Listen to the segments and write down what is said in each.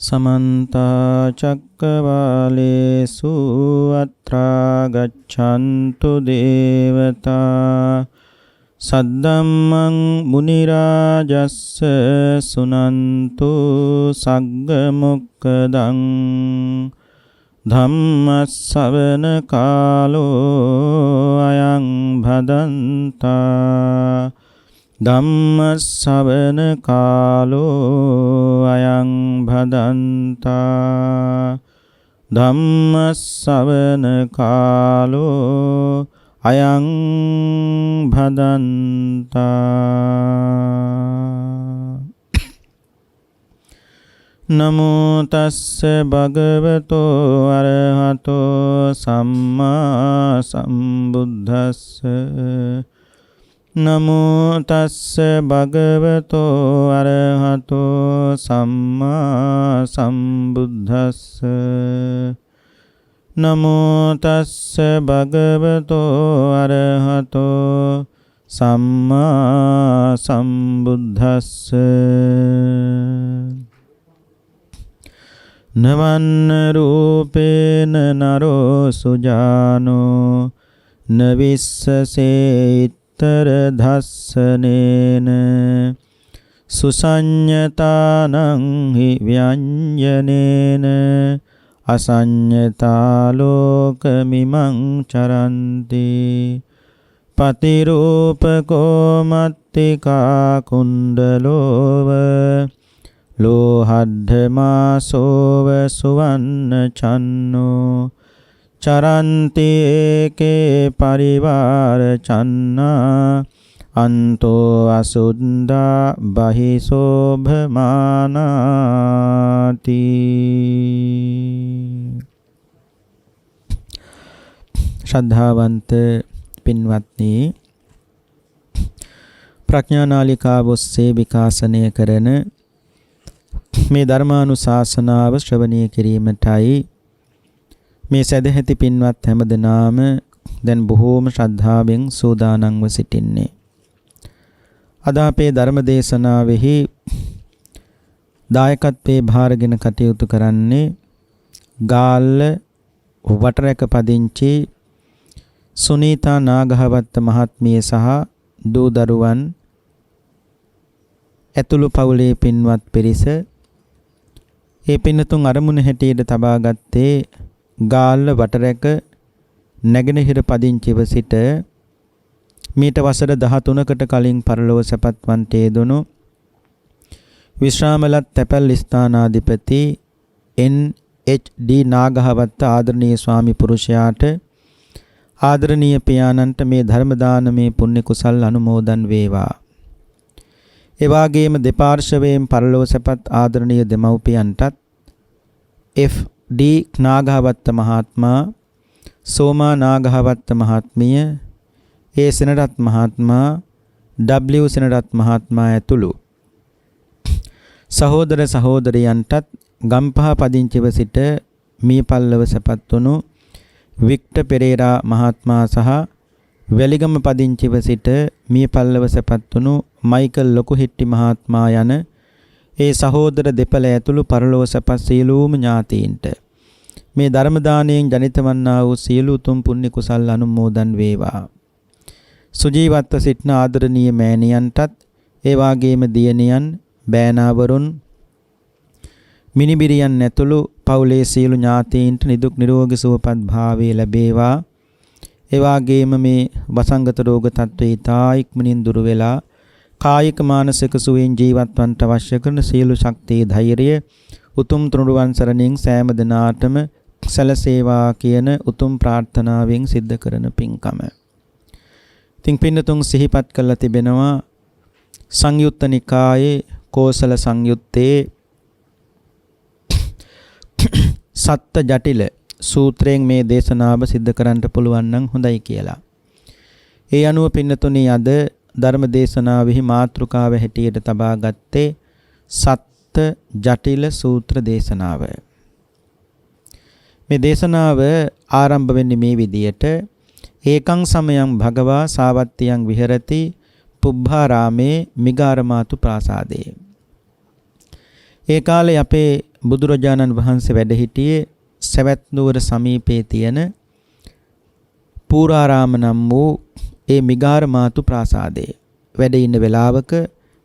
समन्ता चक्रवालेषु अत्रा गच्छन्तु देवता सद्धम्मं मुनिराजस्स सुनन्तु सग्गमुक्कदं धम्मස්සවන कालो अयं भदन्ता ධම්මස්සවන කාලෝ අයං භදන්තා ධම්මස්සවන කාලෝ අයං භදන්තා නමෝ තස්ස භගවතෝ අරහතෝ සම්මා සම්බුද්දස්ස නමෝ තස්ස භගවතෝ අරහතෝ සම්මා සම්බුද්දස්ස නමෝ තස්ස භගවතෝ අරහතෝ සම්මා සම්බුද්දස්ස නවන්න රූපේන නරෝ සුජානෝ නවිස්සසේ ධස්සනේන සුසඤ්ඤතානං හි ව්‍යඤ්ජනේන අසඤ්ඤතා ලෝකමිමං චරන්ති පතිරූපකෝ මත්තිකා කුණ්ඩලෝව ලෝහද්ධමාසෝව සුවන්න චන්නෝ චරන්ති ඒකේ පරිවාර චන්නා අන්තෝ අසුද්ධා බහිසෝභමානාති. ශ්‍රද්ධාවන්ත පින්වත්නි, ප්‍රඥානාලිකාව ඔස්සේ විකාශනය කරන මේ ධර්මානුශාසනාව ශ්‍රවණය කිරීමටයි මේ සදැහැති පින්වත් හැමදෙනාම දැන් බොහෝම ශ්‍රද්ධාවෙන් සූදානම්ව සිටින්නේ. අද අපේ ධර්ම දේශනාවෙහි දායකත්වයේ භාරගෙන කටයුතු කරන්නේ ගාල්ල වටරැක පදිංචි සුනීතා නාගහවත්ත මහත්මිය සහ දූ දරුවන් ඇතුළු පවුලේ පින්වත් පිරිස. ඒ පින්නතුන් අරමුණ හැටියට තබා ගත්තේ ගාල්ල වටරැක නැගෙනහිර පදිංචිව සිට මීට වසර 13කට කලින් පරලොව සැපත්වන්ට යෙදුණු විශ්‍රාමලත් තැපැල් ස්ථානාධිපති NHD නාගහවත්ත ආදරණීය ස්වාමි පුරුෂයාට ආදරණීය පියාණන්ට මේ ධර්ම දානමේ පුණ්‍ය කුසල් අනුමෝදන් වේවා. ඒ වගේම දෙපාර්ශවයෙන් පරලොව සැපත් ආදරණීය දෙමව්පියන්ටත් FD නාගහවත්ත මහත්මයා, සෝමා නාගහවත්ත මහත්මිය, ඒ සෙනරත් මහත්මයා, W සෙනරත් මහත්මයා ඇතුළු සහෝදර සහෝදරියන්ටත් ගම්පහ පදිංචිව සිට මීපල්ලව සැපත් වුණු වික්ටර් පෙරේරා මහත්මයා සහ වැලිගම පදිංචිව සිට මීපල්ලව සැපත් වුණු මයිකල් ලොකුහිට්ටි මහත්මයා යන ඒ සහෝදර දෙපළ ඇතුළු පරලොව සැපත් සියලුම ඥාතීන්ට මේ ධර්ම දානයෙන් ජනිත වන්නා වූ සියලු උතුම් පුණ්‍ය කුසල් අනුමෝදන් වේවා. සුජීවත්ව සිටින ආදරණීය මෑණියන්ටත් ඒ වාගේම දියණියන්, බෑනාවරුන්, මිනිබිරියන් ඇතුළු පවුලේ සියලු ඥාතීන්ට නිදුක් නිරෝගී සුවපත් භාවය ලැබේවා. ඒ වාගේම මේ වසංගත රෝග තත්ත්වය ඉතා ඉක්මනින් දුරු වෙලා කායික මානසික සුවයෙන් ජීවත් වන්නට අවශ්‍ය කරන සියලු ශක්තිය ධෛර්යය උතුම් තුනුරුවන් සරණින් සෑම දිනාටම සැලසේවා කියන උතුම් ප්‍රාර්ථනාවෙන් සිද්ධ කරන පින්කම. ඉතින් පින්නතුන් සිහිපත් කළා තිබෙනවා සංයුත්ත නිකායේ කෝසල සංයුත්තේ සත්ත ජටිල සූත්‍රයෙන් මේ දේශනාව සිද්ධ කරන්න පුළුවන් නම් හොඳයි කියලා. ඒ අනුව පින්නතුනි අද ධර්ම දේශනාවෙහි මාතෘකාව හැටියට තබා ගත්තේ සත්ත ජටිල සූත්‍ර දේශනාව. මේ දේශනාව ආරම්භ වෙන්නේ මේ විදියට: ඒකං සමයං භගවා සාවත්තියං විහෙරති පුබ්බාරාමේ මිගාරමාතු ප්‍රාසාදේ. ඒ කාලේ අපේ බුදුරජාණන් වහන්සේ වැඩ සිටියේ සවැත් නුවර සමීපයේ තියෙන පූරාරාම නම් වූ ඒ මිගාර මාතු ප්‍රාසාදයේ වැඩ ඉන්න වෙලාවක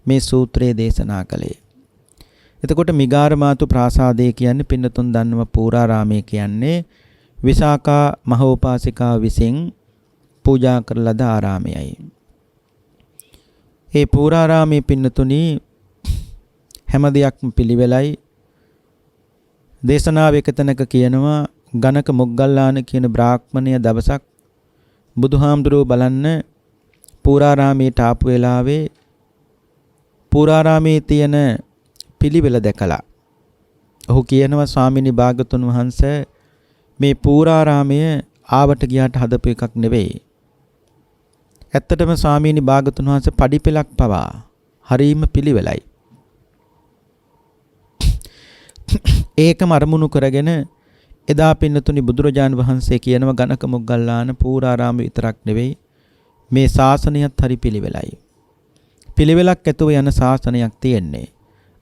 මේ සූත්‍රය දේශනා කළේ. එතකොට මිගාර මාතු ප්‍රාසාදය කියන්නේ පින්නතුන් දන්නව පූරාරාමයේ කියන්නේ විසාකා මහෝපාසිකා විසින් පූජා කරන ලද ආරාමයයි. ඒ පූරාරාමයේ පින්නතුනි හැම දෙයක්ම පිළිවෙලයි. දේශනාව එක තැනක කියනවා ගණක මොග්ගල්ලාන කියන බ්‍රාහ්මණය දවසක් බුදුහාමුදුරුවෝ බලන්න පූරාරාමයට ආපු වෙලාවේ පූරාරාමයේ තියෙන පිළිවෙල දැකලා ඔහු කියනවා ස්වාමීනි භාගතුන් වහන්සේ මේ පූරාරාමය ආවට ගියාට හදපු එකක් නෙවෙයි. ඇත්තටම ස්වාමීනි භාගතුන් වහන්සේ පඩිපෙලක් පවා හරීම පිළිවෙලයි. ඒකම අරමුණු කරගෙන එදා පින්නතුනි බුදුරජාන් වහන්සේ කියනවා ගණක මොග්ගල්ලාන පූරාරාම විතරක් නෙවෙයි මේ ශාසනයත් හරි පිළිවෙලයි. පිළිවෙලක් ඇතුව යන ශාසනයක් තියෙන්නේ.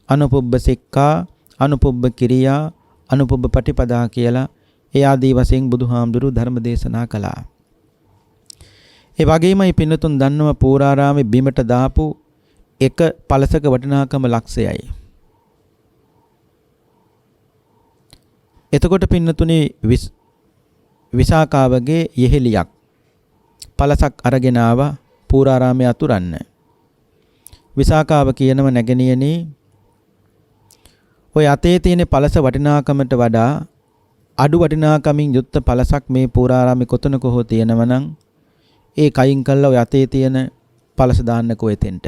අනුපුබ්බ සික්ඛා, අනුපුබ්බ කිරියා, අනුපුබ්බ පටිපදා කියලා ඒ ආදී වශයෙන් බුදුහාමුදුරු ධර්ම දේශනා කළා. ඒ වගේමයි පින්නතුන් දන්නව පූරාරාමේ බිමට දාපු එක පළසක වටිනාකම ලක්ෂයයි. එතකොට පින්නතුනි විසාකාවගේ යෙහෙලියක් පළසක් අරගෙන ආවා පූරාරාමයේ අතුරන්න. විසාකාව කියනව නැගණියනි ඔය අතේ තියෙන පළස වටිනාකමට වඩා අඩු වටිනාකමින් යුක්ත පළසක් මේ පූරාරාමේ කොතනක හෝ තියෙනව නම් ඒ කයින් කළා ඔය අතේ තියෙන පළස දාන්නකෝ එතෙන්ට.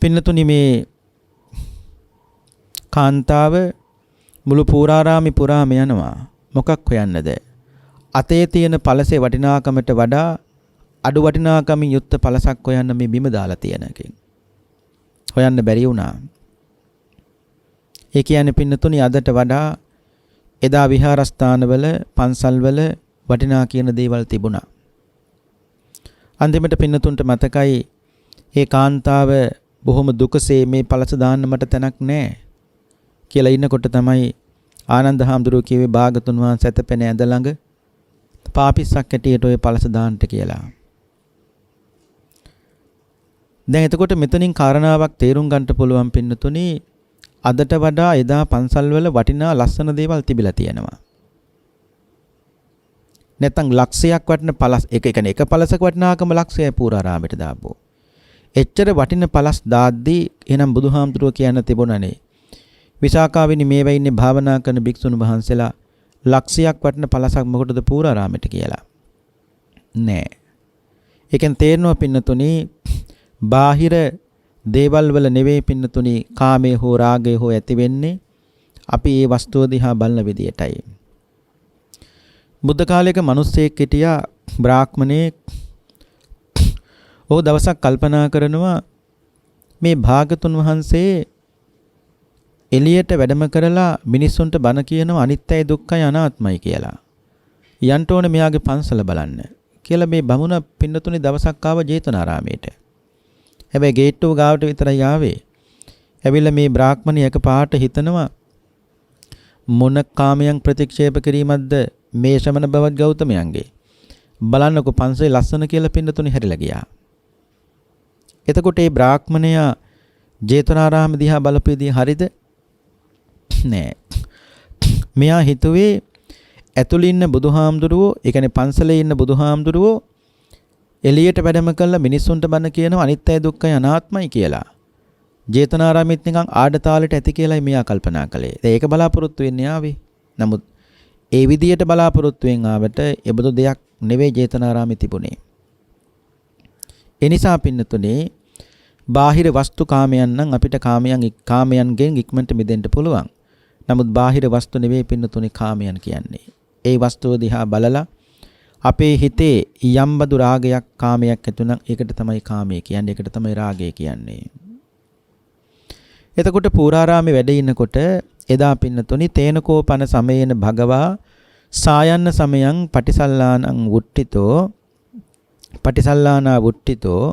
පින්නතුනි මේ කාන්තාව මුළු පූරාරාමේ පුරාම යනවා. මොකක් හොයන්නද? අතේ තියෙන පළසේ වටිනාකමට වඩා අඩු වටිනාකමින් යුක්ත පළසක් හොයන්න මේ බිම දාලා තියෙනකින්. හොයන්න බැරි වුණා. ඒ කියන්නේ පින්නතුනි අදට වඩා එදා විහාරස්ථානවල පන්සල්වල වටිනා කියන දේවල් තිබුණා. අන්තිමට පින්නතුන්ට මතකයි ඒ කාන්තාව බොහොම දුකසේ මේ පළස දාන්න මට තැනක් නැහැ කියලා ඉන්නකොට තමයි ආනන්ද හාමුදුරුවෝ කිව්වේ භාගතුන් වහන්සේ සැතපෙන ඇඳ ළඟ පාපිස්සක් ඇටියට ඔය පළස දාන්නට කියලා. දැන් එතකොට මෙතනින් කාරණාවක් තේරුම් ගන්නට පුළුවන් පින්නතුනි අදට වඩා එදා පන්සල්වල වටිනා ලස්සන දේවල් තිබිලා තියෙනවා. නැත්තම් ලක්ෂයක් වටින පළස් එක පළසක වටිනාකම ලක්ෂයයි පූරාරාමයට දාපුවෝ. එච්චර වටින පළස් දාද්දී එහෙනම් බුදුහාමුදුරුවෝ කියන්න තිබුණනේ විසාකාවෙනි මේවා ඉන්නේ භාවනා කරන භික්ෂුන් වහන්සේලා ලක්ෂයක් වටින පළසක් මොකටද පූරාරාමයට කියලා. නෑ. ඒකෙන් තේරෙනවා පින්නතුනි බාහිර දේවල් වල නෙවෙයි පින්නතුනි කාමයේ හෝ රාගයේ හෝ ඇති වෙන්නේ අපි මේ වස්තුව දිහා බලන විදියටයි. බුද්ධ කාලයක මිනිස්සෙක් හිටියා බ්‍රාහ්මණයෙක්. ਉਹ දවසක් කල්පනා කරනවා මේ භාගතුන් වහන්සේ එළියට වැඩම කරලා මිනිස්සුන්ට බණ කියනවා අනිත්‍යයි දුක්ඛයි අනාත්මයි කියලා. යන්න ඕනේ මෙයාගේ පන්සල බලන්න කියලා මේ බමුණ පින්නතුනි දවසක් ආව ජේතවනාරාමයට. හැබැයි ගේට්ටුව ගාවට විතරයි ආවේ. ඇවිල්ලා මේ බ්‍රාහ්මණය එකපාරට හිතනවා මොන කාමයන් ප්‍රතික්ෂේප කිරීමක්ද මේ ශ්‍රමණ බවත් ගෞතමයන්ගේ. බලන්නකො පන්සලේ ලස්සන කියලා පින්නතුනි හැරිලා ගියා. එතකොට මේ බ්‍රාහ්මණයා ජේතවනාරාම දිහා බලපෙදී හරිද? නෑ. මෙයා හිතුවේ ඇතුළේ ඉන්න බුදුහාමුදුරුවෝ, ඒ කියන්නේ පන්සලේ ඉන්න බුදුහාමුදුරුවෝ එළියට වැඩම කළා මිනිස්සුන්ට බණ කියනවා අනිත්‍යයි දුක්ඛයි අනාත්මයි කියලා. ජේතවනාරාමෙත් නිකන් ආඩතාලෙට ඇති කියලායි මෙයා කල්පනා කළේ. ඒක බලාපොරොත්තු වෙන්නේ ආවේ. නමුත් ඒ විදියට බලාපොරොත්තු වෙන් ආවට ඒබඳු දෙයක් නෙවෙයි ජේතවනාරාමේ තිබුණේ. ඒ නිසා පින්නතුනේ බාහිර වස්තු කාමයන් නම් අපිට කාමයන්ගෙන් ඉක්මනට මිදෙන්න පුළුවන්. නමුත් බාහිර වස්තු නෙවෙයි පින්නතුනේ කාමයන් කියන්නේ. ඒ වස්තුව දිහා බලලා අපේ හිතේ යම්බදු රාගයක් කාමයක් ඇති නම් ඒකට තමයි කාමය කියන්නේ. ඒකට තමයි රාගය කියන්නේ. එතකොට පූරාරාමේ වැඩ ඉන්නකොට එදා පින්නතුනි තේනකෝපන සමයේන භගවා සායන්න සමයං පටිසල්ලානං වුට්ටිතෝ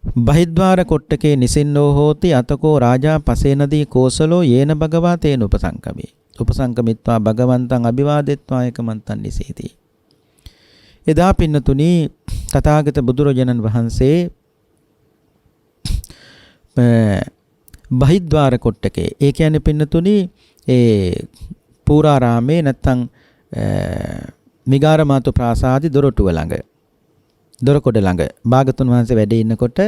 බහිද්වාර කොට්ටකේ නිසින්නෝ හෝති අතකෝ රාජා පසේනදී කෝසලෝ යේන භගවා තේන උපසංකමේ. උපසංකමිත්වා භගවන්තං අභිවාදෙත්වා එකමන්තං නිසීති. එදා පින්නතුනි තථාගත බුදුරජාණන් වහන්සේ බහිද්වාර කොට්ටකේ, ඒ කියන්නේ පින්නතුනි ඒ පූරාරාමේ නැත්තම් මිගාරමාතු ප්‍රාසාදි දොරටුව ළඟ, දොරකොඩ ළඟ භාගතුන් වහන්සේ වැඩ ඉන්නකොට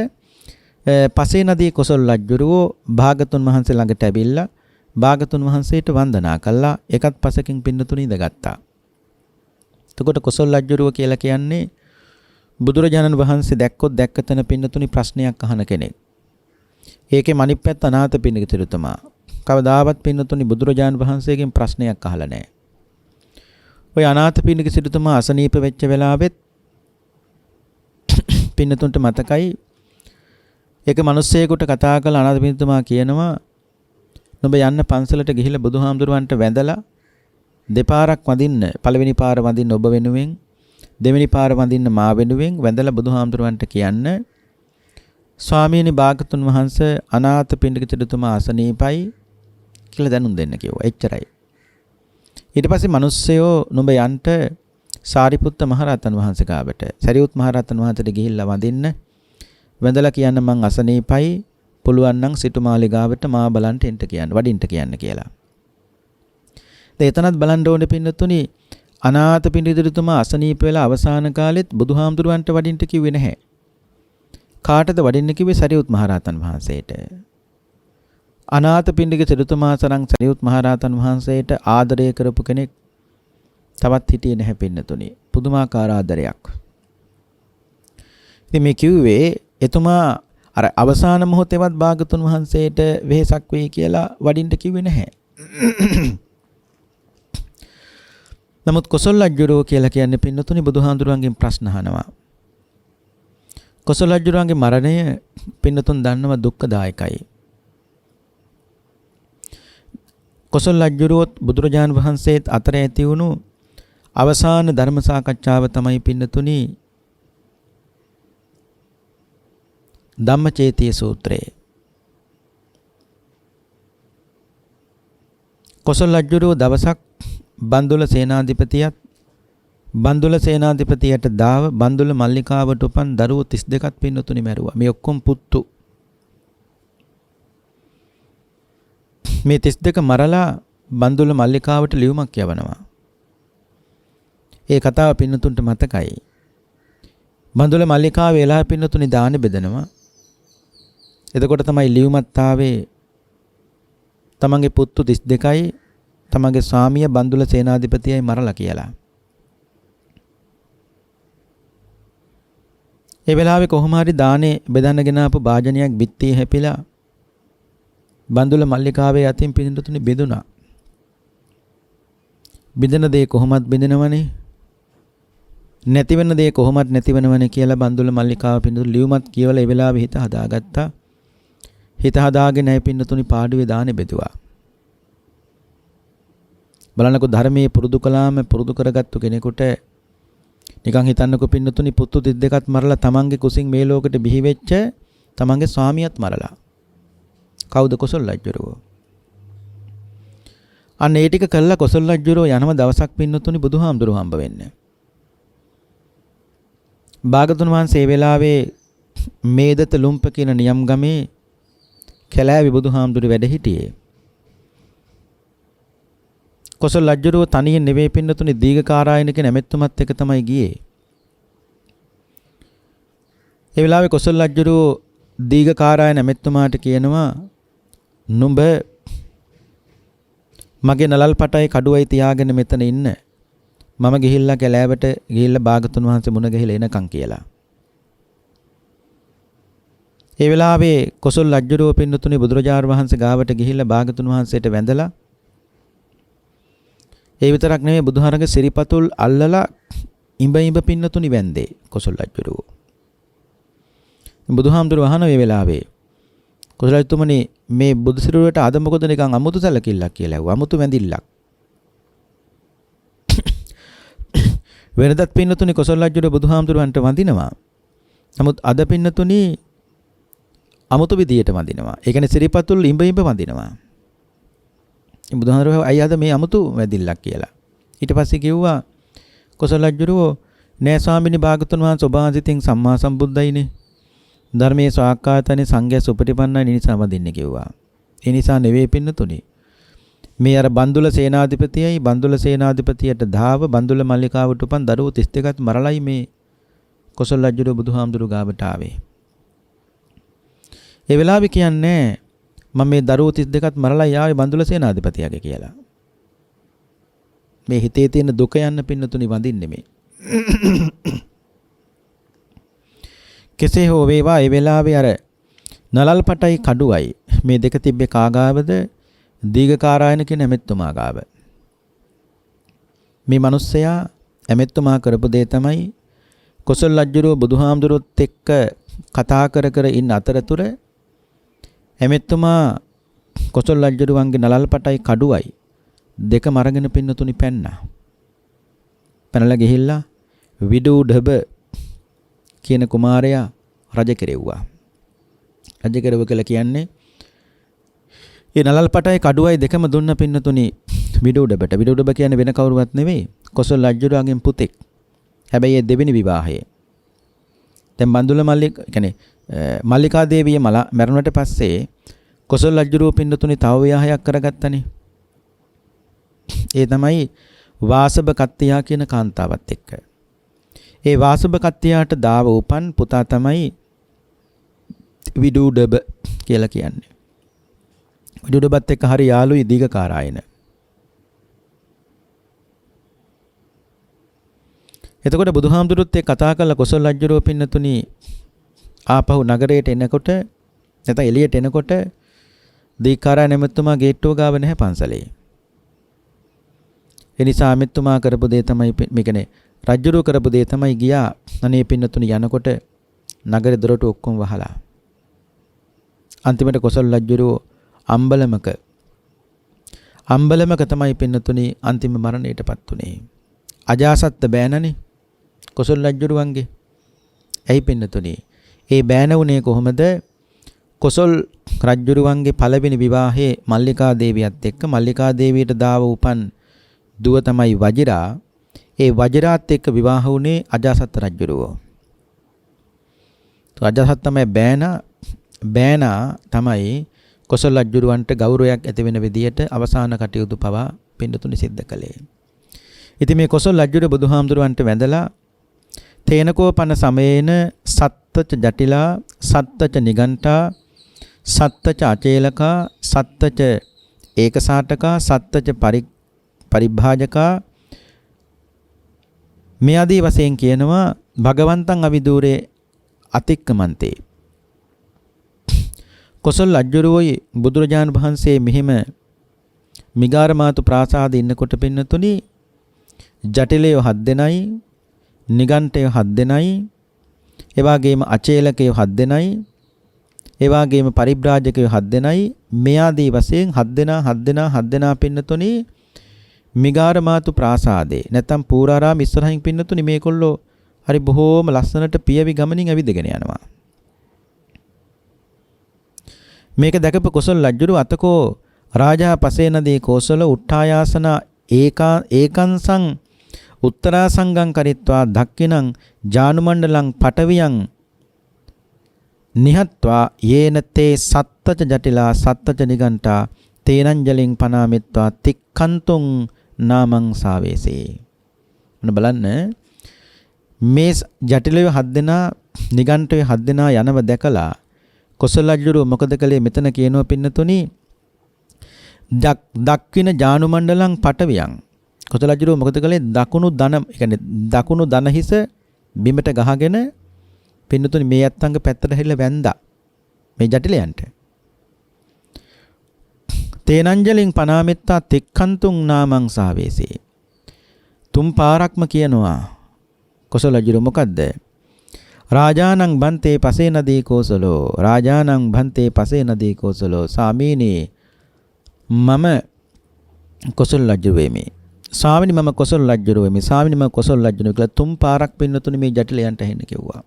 පසේ නදී කොසල් රජුරෝ භාගතුන් වහන්සේ ළඟට ඇවිල්ලා භාගතුන් වහන්සේට වන්දනා කළා. එකත් පසකින් පින්නතුනි ඉඳගත්තා. එතකොට කොසල් රජුරෝ කියලා කියන්නේ බුදුරජාණන් වහන්සේ දැක්කොත් දැක්ක තැන පින්නතුනි ප්‍රශ්නයක් අහන කෙනෙක්. ඒකේ මණික් පැත්ත අනාථ පිණ්ඩික තිරුතුමා. කවදාවත් පින්නතුනි බුදුරජාණන් වහන්සේගෙන් ප්‍රශ්නයක් අහලා නැහැ. ඔය අනාථ පිණ්ඩික සිටුතුමා අසනීප වෙච්ච වෙලාවෙත් පින්නතුන්ට මතකයි ඒක මිනිස්සෙකුට කතා කළ අනාථ පිණ්ඩිකතුමා කියනවා නුඹ යන්න පන්සලට ගිහිල්ලා බුදුහාමුදුරුවන්ට වැඳලා දෙපාරක් වඳින්න, පළවෙනි පාර වඳින්න ඔබ වෙනුවෙන්, දෙවෙනි පාර වඳින්න මා වෙනුවෙන් වැඳලා බුදුහාමුදුරුවන්ට කියන්න ස්වාමීනි භාගතුන් වහන්සේ අනාථ පිණ්ඩික සිටුතුමා අසනීපයි කියලා දැනුම් දෙන්න කිව්වා. එච්චරයි. ඊට පස්සේ මිනිස්සයෝ නුඹ යන්න සාරිපුත්ත මහරහතන් වහන්සේ ගාවට, සරියුත් මහරහතන් වහන්සේට ගිහිල්ලා වඳින්න, වැඳලා කියන්න මං අසනීපයි, පුළුවන් නම් සිටුමාලිගාවට මා බලන්ට එන්න කියන්න, වඩින්ට කියන්න කියලා. එතනත් බලන්න ඕනේ පින්නතුනි, අනාථ පිණ්ඩිකතුමා අසනීප වෙලා අවසාන කාලෙත් බුදුහාමුදුරුවන්ට වඩින්ට කිව්වේ නැහැ. කාටද වඩින්න කිව්වේ? සරියුත් මහරහතන් වහන්සේට. අනාථ පිණ්ඩික සිටුතුමා සරං සරියුත් මහරහතන් වහන්සේට ආදරය කරපු කෙනෙක් තවත් හිටියේ නැහැ පින්නතුනි. පුදුමාකාර ආදරයක්. ඉතින් මේ කිව්වේ එතුමා අර අවසාන මොහොතේවත් භාගතුන් වහන්සේට වෙහෙසක් වෙයි කියලා වඩින්න කිව්වේ නැහැ. නමුත් කොසල් රජුරෝ කියලා කියන්නේ පින්නතුනි බුදුහාඳුරන්ගෙන් ප්‍රශ්න අහනවා. කොසල් රජුරන්ගේ මරණය පින්නතුන් දන්නව දුක්ඛදායකයි. කොසල් රජුරුවත් බුදුරජාණන් වහන්සේත් අතර ඇති වුණු අවසාන ධර්ම සාකච්ඡාව තමයි පින්නතුනි ධම්මචේතිය සූත්‍රය. කොසල් රජුරුව දවසක් බන්දුල සේනාධිපතියට දාව බන්දුල මල්ලිකාවට උපන් දරුවෝ 32ක් පින්නතුනි මැරුවා. මේ ඔක්කොම පුත්තු. මේ 32 මරලා බන්දුල මල්ලිකාවට ලියුමක් යවනවා. ඒ කතාව පින්නතුන්ට මතකයි. බන්දුල මල්ලිකාව වෙලා පින්නතුනි දාන බෙදනවා. එතකොට තමයි ලියුමත් ආවේ තමන්ගේ පුත්තු 32යි තමන්ගේ ස්වාමියා බන්දුල සේනාධිපතියයි මරලා කියලා. ඒ වෙලාවේ කොහොම හරි දානේ බෙදන්නගෙන ආපු භාජනයක් බිත්තියේ හැපිලා බන්දුල මල්ලිකාවේ අතින් පින්නතුනි බෙදුණා. බිඳෙන දේ කොහොමත් බිඳෙනවනේ. නැති වෙන දේ කොහොමත් නැති වෙනවනේ කියලා බන්දුල මල්ලිකාව පින්නතුනි ලියුමත් කියවලා ඒ වෙලාවේ හිත හදාගත්තා. හිත හදාගෙන ඒ පින්නතුනි පාඩුවේ දානේ බෙදුවා. බලන්නකො ධර්මයේ පුරුදු කළාම පුරුදු කරගත්තු කෙනෙකුට නිකන් හිතන්නකො පින්නතුනි පුතු 32ක් මරලා තමන්ගේ කුසින් මේ ලෝකෙට බිහි වෙච්ච තමන්ගේ ස්වාමියාත් මරලා. කවුද? කොසල් රජුරෝ. අන්න ඒ ටික කළා කොසල් රජුරෝ යනම දවසක් පින්නතුනි බුදුහාමුදුරුවෝ හම්බ වෙන්නේ. භාගතුන් වහන්සේ වෙලාවේ මේදත ලුම්ප කියන නියම් ගමේ කැලෑවේ බුදුහාමුදුරුවෝ වැඩ හිටියේ. කොසල් රජුරෝ තනියෙන් නෙවෙයි පින්නතුනි දීඝකාරායන කියන ඇමෙත්තුමත් එක්ක තමයි ගියේ. ඒ වෙලාවේ කොසල් රජුරෝ දීඝකාරායන ඇමෙත්තුමාට කියනවා නුඹ මගේ නලල් පටයි කඩුවයි තියාගෙන මෙතන ඉන්න. මම ගිහිල්ලා කැලෑවට ගිහිල්ලා භාගතුන් වහන්සේ මුණ ගැහිලා එනකන් කියලා. ඒ වෙලාවේ කොසල් රජුරෝ පින්නතුනි බුදුරජාණන් වහන්සේ ගාවට ගිහිල්ලා භාගතුන් වහන්සේට වැඳලා ඒ විතරක් නෙමෙයි බුදුහාරගේ සිරිපතුල් අල්ලලා ඉඹ පින්නතුනි වැන්දේ කොසල් රජුරෝ. බුදුහාමුදුරුවෝ අහන මේ වෙලාවේ කොසල් රජතුමනි මේ බුදු සිරුරට අද මොකද නිකන් අමුතු සැලකිල්ලක් කියලා ඇහුවා. අමුතු වැඳිල්ලක්. වෙනදත් පින්නතුනි කොසල් රජුරෝ බුදුහාමුදුරුවන්ට වඳිනවා. නමුත් අද පින්නතුනි අමුතු විදියට වඳිනවා. ඒ කියන්නේ සිරිපතුල් ඉඹ වඳිනවා. බුදුහාමුදුරුවෝ අයියාද මේ අමුතු වැදිල්ලක් කියලා. ඊට පස්සේ කිව්වා කොසල් රජුරෝ නෑ ස්වාමිනී භාගතුන් වහන්සේ ඔබ වහන්සේටින් සම්මා සම්බුද්දයිනේ. ධර්මයේ සාක්කාතනේ සංඝයා සුපටිපන්නයි නිසා වදින්නේ කිව්වා. ඒ නිසා නෙවෙයි පින්නතුනි. මේ අර බන්දුල සේනාධිපතියයි බන්දුල සේනාධිපතියට ධාව බන්දුල මල්ලිකාවට උපන් දරුවෝ 32ක් මරලයි මේ කොසල් රජුරෝ බුදුහාමුදුරුවෝ ගාවට ආවේ. ඒ වෙලාවේ කියන්නේ මම මේ දරුවෝ 32ක් මරලා යාවේ බන්දුල සේනාධිපතියගේ කියලා. මේ හිතේ තියෙන දුක යන්න පින්නතුනි වඳින්නේ මේ. කෙසේ හෝ වේවා ඒ වෙලාවේ අර නලල්පටයි කඩුවයි මේ දෙක තිබ්බේ කාගාවද දීඝකාරායන කියන ඇමෙත්තුමා ගාව. මේ මිනිස්සයා ඇමෙත්තුමා කරපු දේ තමයි කොසල් රජුරෝ බුදුහාමුදුරුවොත් එක්ක කතා කර ඉන්න අතරතුර ඇමෙත්තුමා කොසල් රජුරුවන්ගේ නලල්පටයි කඩුවයි දෙකම අරගෙන පින්නතුනි පැන්නා. පැනලා ගිහිල්ලා විදුඩබ කියන කුමාරයා රජ කෙරෙව්වා. රජ කෙරෙව කියලා කියන්නේ ඒ නලල්පටයි කඩුවයි දෙකම දුන්න පින්නතුනි විදුඩබට. විදුඩබ කියන්නේ වෙන කවුරුවත් නෙවෙයි කොසල් රජුරුවන්ගේ පුතෙක්. හැබැයි ඒ දෙවෙනි විවාහයේ. දැන් බන්දුල මල්ලිකා දේවිය මැරුණට පස්සේ කොසල් රජුරුව පින්නතුනි තව විවාහයක් කරගත්තනේ. ඒ තමයි වාසබ කත්තියා කියන කාන්තාවත් එක්ක. ඒ වාසබ කත්තියාට දාව උපන් පුතා තමයි විදුඩබ කියලා කියන්නේ. විදුඩබත් එක්ක හරි යාළුයි දීඝකාරායන. එතකොට බුදුහාමුදුරුවොත් එක්ක කතා කරලා කොසල් රජුරුව පින්නතුනි ආපහු නගරයට එනකොට නැත්නම් එළියට එනකොට දීඝකාරායන නැමැතුමා ගේට්ටුව ගාව නැහැ පන්සලේ. ඒ නිසා මෙතුමා කරපු දේ තමයි මේ කියන්නේ රජුරුව කරපු දේ තමයි ගියා අනේ පින්නතුනි යනකොට නගරේ දොරටු ඔක්කොම වහලා. අන්තිමට කොසල් රජුරුව අම්බලමක තමයි පින්නතුනි අන්තිම මරණයටපත් උනේ. අජාසත් බෑනනේ කොසල් රජුරුවන්ගේ. ඇයි පින්නතුනි? ඒ බෑන උනේ කොහොමද? කොසල් රජුරුවන්ගේ පළවෙනි විවාහයේ මල්ලිකා දේවියත් එක්ක මල්ලිකා දේවියට දාව උපන් දුව තමයි වජිරා. ඒ වජිරාත් එක්ක විවාහ වුණේ අජාසත් රජුරුවෝ. අජාසත් තමයි බෑනා තමයි කොසල් රජුරුවන්ට ගෞරවයක් ඇති වෙන විදියට අවසාන කටයුතු පවා පින්නතුනි සිද්ධ කළේ. ඉතින් මේ කොසල් රජුරුව බුදුහාමුදුරුවන්ට වැඳලා තේනකෝපන සමයේන සත්තච ජටිලා සත්තච නිගණ්ඨා සත්තච අචේලකා සත්තච ඒකසාටකා සත්තච පරිභාජකා මේ ආදී වශයෙන් කියනවා භගවන්තං අවිදූරේ අතික්කමන්තේ. කොසල් රජුරුවෝයි බුදුරජාණන් වහන්සේ මෙහිම මිගාරමාතු ප්‍රාසාදේ ඉන්නකොට පින්නතුනි ජටිලයෝ 7 දෙනයි නිගණ්ඨයෝ 7 දෙනයි ඒ වගේම අචේලකයෝ 7 දෙනයි ඒ වගේම පරිබ්‍රාජකයෝ 7 දෙනයි මේ ආදී වශයෙන් 7 දෙනා පින්නතුනි මිගාරමාතු ප්‍රාසාදේ නැත්තම් පූරාරාම ඉස්සරහින් පින්නතුනි මේකොල්ලෝ හරි බොහෝම ලස්සනට පියවි ගමනින් ඇවිදගෙන යනවා. මේක දැකපු කොසල් රජුරු අතකෝ රාජා පසේනදී කෝසල උට්ඨායාසන ඒකංසං උත්තරාසංගං කරිත්වා දක්ඛිනං ජානුමණ්ඩලං පටවියං නිහත්වා යේනතේ සත්තච ජටිලා සත්තච නිගණ්ඨා තේනංජලින් පනාමිත්වා තික්ඛන්තුං නාමං සාවේසේ. මොන බලන්න මේ ජටිලය 7 දෙනා නිගණ්ඨය 7 දෙනා යනව දැකලා කොසල් රජුරුව මොකද කළේ? මෙතන කියනවා පින්නතුනි දක්ඛින ජානුමණ්ඩලං පටවියං. කොසල් රජුරුව මොකද කළේ? දකුණු දන හිස බිමට ගහගෙන පින්නතුනි මේ අත්තංග පැත්තට හැරිලා වැන්දා මේ ජටිලයන්ට. තේනංජලින් පනාමෙත්තා තික්ඛන්තුං නාමං සාවේසේ. 3 පාරක්ම කියනවා කොසල් රජුරුව මොකද්ද? රාජානං බන්තේ පසේ නදී කෝසලෝ රාජානං බන්තේ පසේ නදී කෝසලෝ සාමීනී මම කොසල් රජු වෙමි. ස්වාමිනී මම කොසල් රජු වෙමි. ස්වාමිනී මම කොසල් රජු කියලා 3 පාරක් පින්නතුනි මේ ජටිලයන්ට ඇහෙන්න කිව්වා.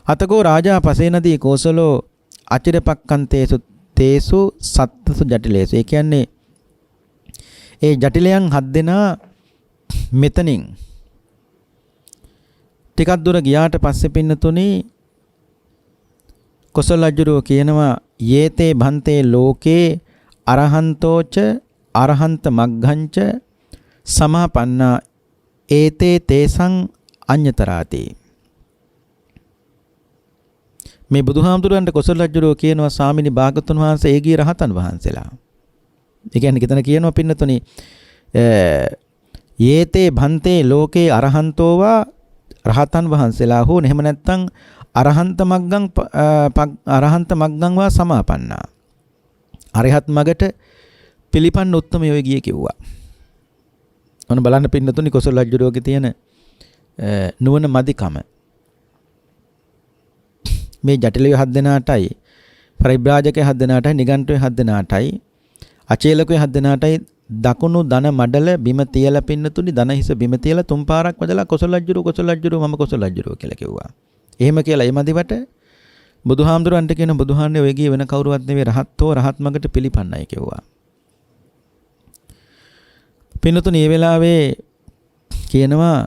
අතකෝ රාජා පසේනදී කෝසලෝ අචිරපක්කන්තේසු තේසු සත්තසු ජටිලේසු. ඒ කියන්නේ ඒ ජටිලයන් 7 දෙනා මෙතනින් ටිකක් දුර ගියාට පස්සේ පින්නතුනි කොසල් රජුරෝ කියනවා යේතේ භන්තේ ලෝකේ අරහන්තෝච අරහන්ත මග්ගංච සමාපන්නා ඒතේ තේසං අඤ්‍යතරාති. මේ බුදුහාමුදුරන්ට කොසල් රජුරෝ කියනවා ස්වාමිනී භාගතුන් වහන්සේ ඒගී රහතන් වහන්සේලා. ඒ කියන්නේ කිතන කියනවා පින්නතුනි යේතේ භන්තේ ලෝකේ අරහන්තෝවා රහතන් වහන්සේලා හෝ එහෙම නැත්නම් අරහන්ත මග්ගං වා සමාපන්නා. අරහත් මගට පිළිපන්න උත්තමයෝ ගියේ කිව්වා. ඔන්න බලන්න පින්නතුනි කොසල් රජුරෝගේ තියෙන නුවණ මදිකම. මේ ජටිලයෝ 7 දෙනාටයි පරිබ්‍රාජකයෝ 7 දෙනාටයි නිගණ්ඨයෝ 7 දෙනාටයි අචේලකයෝ 7 දෙනාටයි දකුණු දන මඩල බිම තියලා පින්නතුනි දන හිස බිම තියලා තුන් පාරක් වදලා කොසල් රජුරෝ මම කොසල් රජුරෝ කියලා කිව්වා. එහෙම කියලා එමදිවට බුදුහාමුදුරන්ට කියන බුදුහාන්නේ ඔය ගියේ වෙන කවුරුවත් නෙවෙයි රහත්ෝ රහත් මගට පිළිපන්නයි කිව්වා. පින්නතුනි මේ වෙලාවේ කියනවා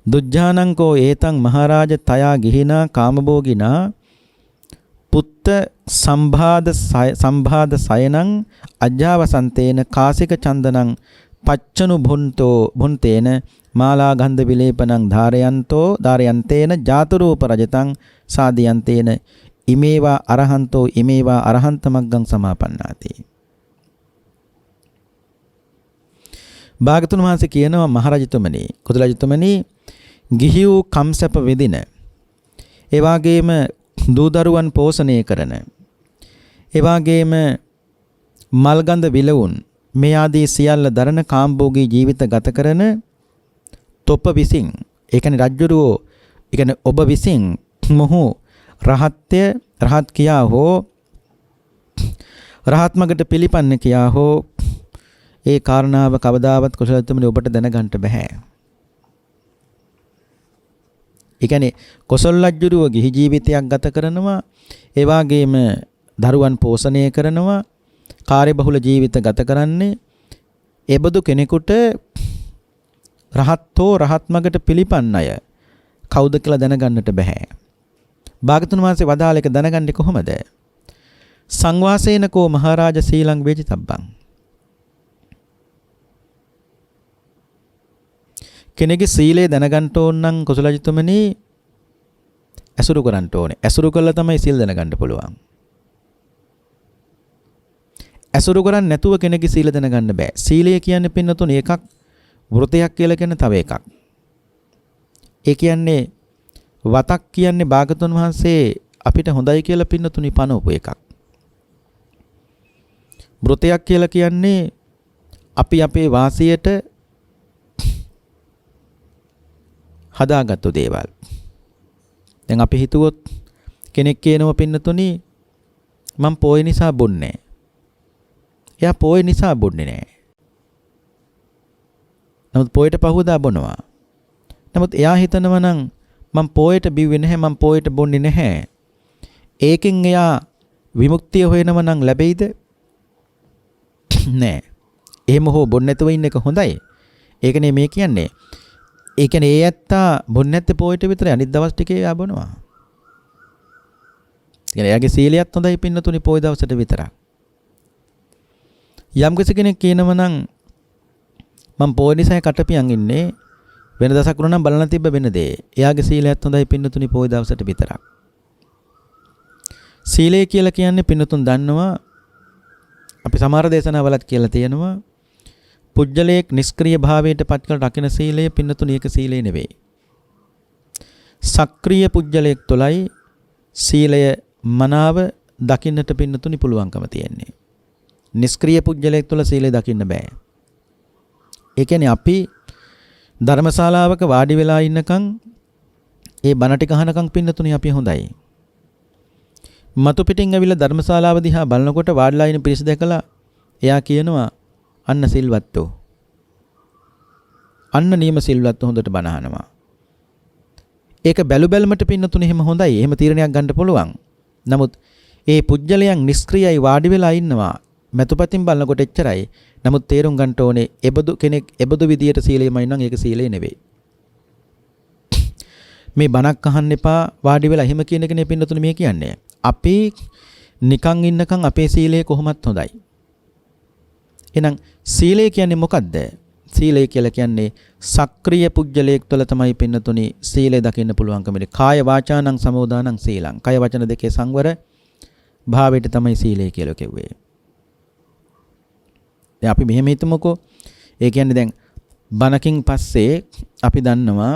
දුජ්ජානංකෝ ඒතං මහරජ තයා ගිහිනා කාමභෝගිනා පුත්ත සම්භාද සයනං අජ්ජාවසන්තේන කාසික චන්දනං පච්චනු භුන්තේන මාලා ගන්ධ විලේපනං ධාරයන්තේන ජාතරූප රජතං සාදියන්තේන ඉමේවා අරහන්තෝ ඉමේවා අරහන්ත මග්ගං සමාපන්නාති. භාගතුන් වහන්සේ කියනවා මහරජතුමනි කොසල් රජතුමනි ගිහි වූ කම්සප විදින ඒ වගේම දූදරුවන් පෝෂණය කරන ඒ වගේම මල්ගඳ විලවුන් මේ ආදී සියල්ල දරන කාම්භෝගී ජීවිත ගත කරන තොප විසින් ඒ කියන්නේ රජුරෝ ඒ කියන්නේ ඔබ විසින් මොහු රහත් කියා හෝ රහත් මගට පිළිපන්න කියා හෝ ඒ කාරණාව කවදාවත් කොසල් රජතුමනි ඔබට දැනගන්න බෑ. ඒ කියන්නේ කොසල් රජුරුව ගිහි ජීවිතයක් ගත කරනවා ඒ වගේම දරුවන් පෝෂණය කරනවා කාර්යබහුල ජීවිත ගත කරන්නේ එබඳු කෙනෙකුට රහත් මගට පිළිපන්න අය කවුද කියලා දැනගන්නට බෑ. භාගතුන් වහන්සේ වදාළ එක දැනගන්නේ කොහොමද? සංවාසේනකෝ මහරජ සීලං වේජිතබ්බං. කෙනෙකුගේ සීලය දැනගන්න ඕන නම් කොසල් රජතුමනි ඇසුරු කරන්න ඕනේ. ඇසුරු කළා තමයි සීල් දැනගන්න පුළුවන්. ඇසුරු කරන්නේ නැතුව කෙනෙකුගේ සීල දැනගන්න බෑ. සීලය කියන්නේ පින්නතුනේ එකක්, වෘතයක් කියලා කියන්නේ තව එකක්. ඒ කියන්නේ වතක් කියන්නේ භාගතුන් වහන්සේ අපිට හොඳයි කියලා පින්නතුනි පනවපු එකක්. වෘතයක් කියලා කියන්නේ අපි අපේ වාසියට හදාගත්තු දේවල්. දැන් අපි හිතුවොත් කෙනෙක් කියනවා පින්නතුනි මම පොය නිසා බොන්නේ. එයා පොය නිසා බොන්නේ නැහැ. නමුත් පොයට පහුවදා බොනවා. නමුත් එයා හිතනවා නම් මම පොයට බිව්වේ නැහැ, මම පොයට බොන්නේ නැහැ. ඒකෙන් එයා විමුක්තිය හොයනව නම් ලැබෙයිද? නෑ. එහෙම හෝ බොන්නේ නැතුව ඉන්න එක හොඳයි. ඒකනේ මේ කියන්නේ. ඒ කියන්නේ ඒ ඇත්තා බොන්නේ නැත්තේ පොයට විතරයි, අනිත් දවස් ටිකේ එයා බොනවා. කියන්නේ එයාගේ සීලයත් හොඳයි පින්නතුනි පොය දවසට විතරක්. යම් කෙනෙක් කියනවා නම් මම පොය නිසා කටපියන් ඉන්නේ වෙන දවසක් වුණා නම් බලන්න තිබ්බ වෙන දේ. එයාගේ සීලයත් හොඳයි පින්නතුනි පොය දවසට විතරක්. සීලය කියලා කියන්නේ පින්නතුන් දන්නවා අපි සමහර දේශනාවලත් කියලා තියෙනවා පුජ්‍යලයක් නිෂ්ක්‍රීය භාවයට පත් කළ රකින්න සීලය පින්නතුනි ඒක සීලය නෙවෙයි. සක්‍රීය පුජ්‍යලයක් තුලයි සීලය මනාව දකින්නට පින්නතුනි පුළුවන්කම තියෙන්නේ. නිෂ්ක්‍රීය පුජ්‍යලයක් තුල සීලය දකින්න බෑ. ඒ කියන්නේ අපි ධර්මශාලාවක වාඩි වෙලා ඉන්නකම් ඒ බණ ටික අහනකම් පින්නතුනි අපි හොඳයි. මතු පිටින් ඇවිල්ලා ධර්මශාලාව දිහා බලනකොට වාඩිලා ඉන්න පිරිස දැකලා එයා කියනවා අන්න සිල්වත්තු. අන්න නියම සිල්වත්තු හොඳට බණ අහනවා. ඒක බැලු බැලමට පින්නතුනේ එහෙම හොඳයි. එහෙම තීරණයක් ගන්න පුළුවන්. නමුත් ඒ පුජ්‍යලයන් නිෂ්ක්‍රියයි වාඩි වෙලා ඉන්නවා. මැතුපතින් බලනකොට එච්චරයි. නමුත් තේරුම් ගන්න ඕනේ එබඳු කෙනෙක් එබඳු විදියට සීලෙමයි නම් ඒක සීලය නෙවෙයි. මේ බණක් අහන්න එපා වාඩි වෙලා එහෙම කියන එකනේ පින්නතුනේ මේ කියන්නේ. අපි නිකන් ඉන්නකම් අපේ සීලය කොහොමත් හොඳයි. එහෙනම් සීලය කියන්නේ මොකද්ද? සීලය කියලා කියන්නේ සක්‍රීය පුජ්‍යලයක් තුළ තමයි පින්නතුනේ සීලය දකින්න පුළුවන්කම ඉන්නේ. කාය වාචානං සමෝදානං සීලං. කය වචන දෙකේ සංවර භාවයට තමයි සීලය කියලා කිව්වේ. දැන් අපි මෙහෙම හිතමුකෝ. ඒ කියන්නේ දැන් බණකින් පස්සේ අපි දන්නවා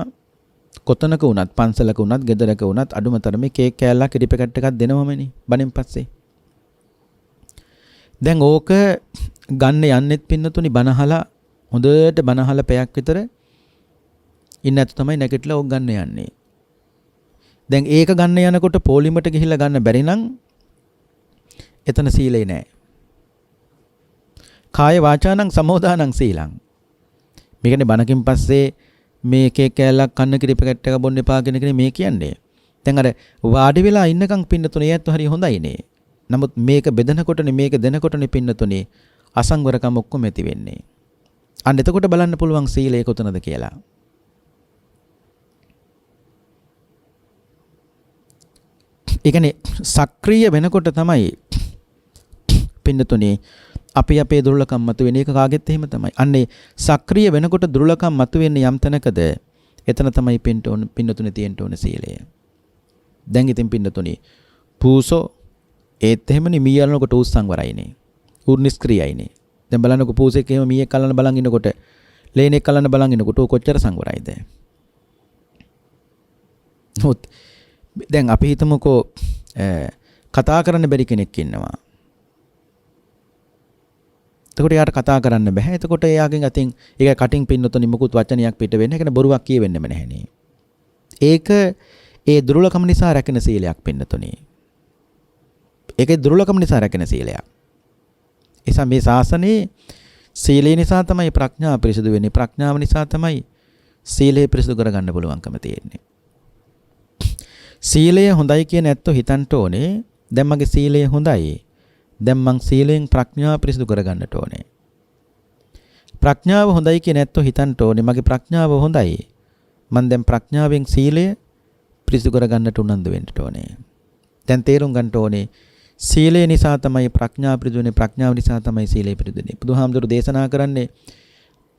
කොතනක වුණත් පන්සලක වුණත් ගෙදරක වුණත් අඩුම තරමේ කේක් කෑල්ලක් ඉරි පැකට් එකක් දෙනවමනේ බණෙන් පස්සේ. දැන් ඕක ගන්න යන්නෙත් පින්නතුනි බණහලා හොඳට බණහලා පැයක් විතර ඉන්න ඇත්ත තමයි නැගිටලා ඕක ගන්න යන්නේ. දැන් ඒක ගන්න යනකොට පොලිමට ගිහිල්ලා ගන්න බැරි නම් එතන සීලේ නෑ. කාය වාචානං සමෝදානං සීලං. මේකනේ බණකින් පස්සේ මේ කේක් කෑල්ලක් කන්න කිරි පැකට් එක බොන්න එපා කියන එකනේ මේ කියන්නේ. දැන් අර වාඩි වෙලා ඉන්නකම් පින්නතුනේ ඒත් හරි හොඳයිනේ. නමුත් මේක බෙදනකොටනේ මේක දෙනකොටනේ පින්නතුනේ අසංවරකම ඔක්කොම ඇති වෙන්නේ. අන්න එතකොට බලන්න පුළුවන් සීලය කොතනද කියලා. ඒ කියන්නේ සක්‍රීය වෙනකොට තමයි පින්නතුනේ අපි අපේ දුර්ලකම් මතුවෙන එක කාගෙත් එහෙම තමයි. අන්නේ සක්‍රීය වෙනකොට දුර්ලකම් මතුවෙන්නේ යම් තැනකද එතන තමයි පින්නතුනේ තියෙන්න ඕන සීලය. දැන් ඉතින් පින්නතුනේ පූසෝ ඒත් එහෙමනේ මීයලනකොට උස් සංවරයිනේ. උර් නිස්ක්‍රියයිනේ. දැන් බලන්නකො පූසෙක් එහෙම මීයක් කලන බලන් ඉනකොට ලේනෙක් කලන බලන් ඉනකොට කොච්චර සංවරයිද? හොත් දැන් අපි හිතමුකෝ කතා කරන්න බැරි කෙනෙක් ඉන්නවා. එතකොට එයාට කතා කරන්න බෑ. එතකොට එයාගෙන් අතින් ඒක කටින් පින්නතොනි මුකුත් වචනයක් පිට වෙන්නේ. ඒක නේ බොරුවක් කියවෙන්නෙම නැහැනේ. ඒක ඒ දුර්ලකම නිසා රැකෙන සීලයක් පින්නතොනි. ඒකේ දුර්ලකම නිසා රැකෙන සීලයක්. එසා මේ ශාසනයේ සීලය නිසා තමයි ප්‍රඥාව පිරිසිදු වෙන්නේ. ප්‍රඥාව නිසා තමයි සීලය පිරිසිදු කරගන්න පුළුවන්කම තියෙන්නේ. සීලය හොඳයි කියන ඇත්තෝ හිතන්න ඕනේ. දැන් මගේ සීලය හොඳයි. දැන් මං සීලයෙන් ප්‍රඥාව පිරිසිදු කරගන්නට ඕනේ. ප්‍රඥාව හොඳයි කියන ඇත්තෝ හිතන්න ඕනේ. මගේ ප්‍රඥාව හොඳයි. මං දැන් ප්‍රඥාවෙන් සීලය පිරිසිදු කරගන්නට උනන්දු වෙන්න ඕනේ. දැන් තේරුම් ගන්න ඕනේ. සීලය නිසා තමයි ප්‍රඥාව පිරිසිදු වෙන්නේ. ප්‍රඥාව නිසා තමයි සීලය පිරිසිදු වෙන්නේ. බුදුහාමුදුරු දේශනා කරන්නේ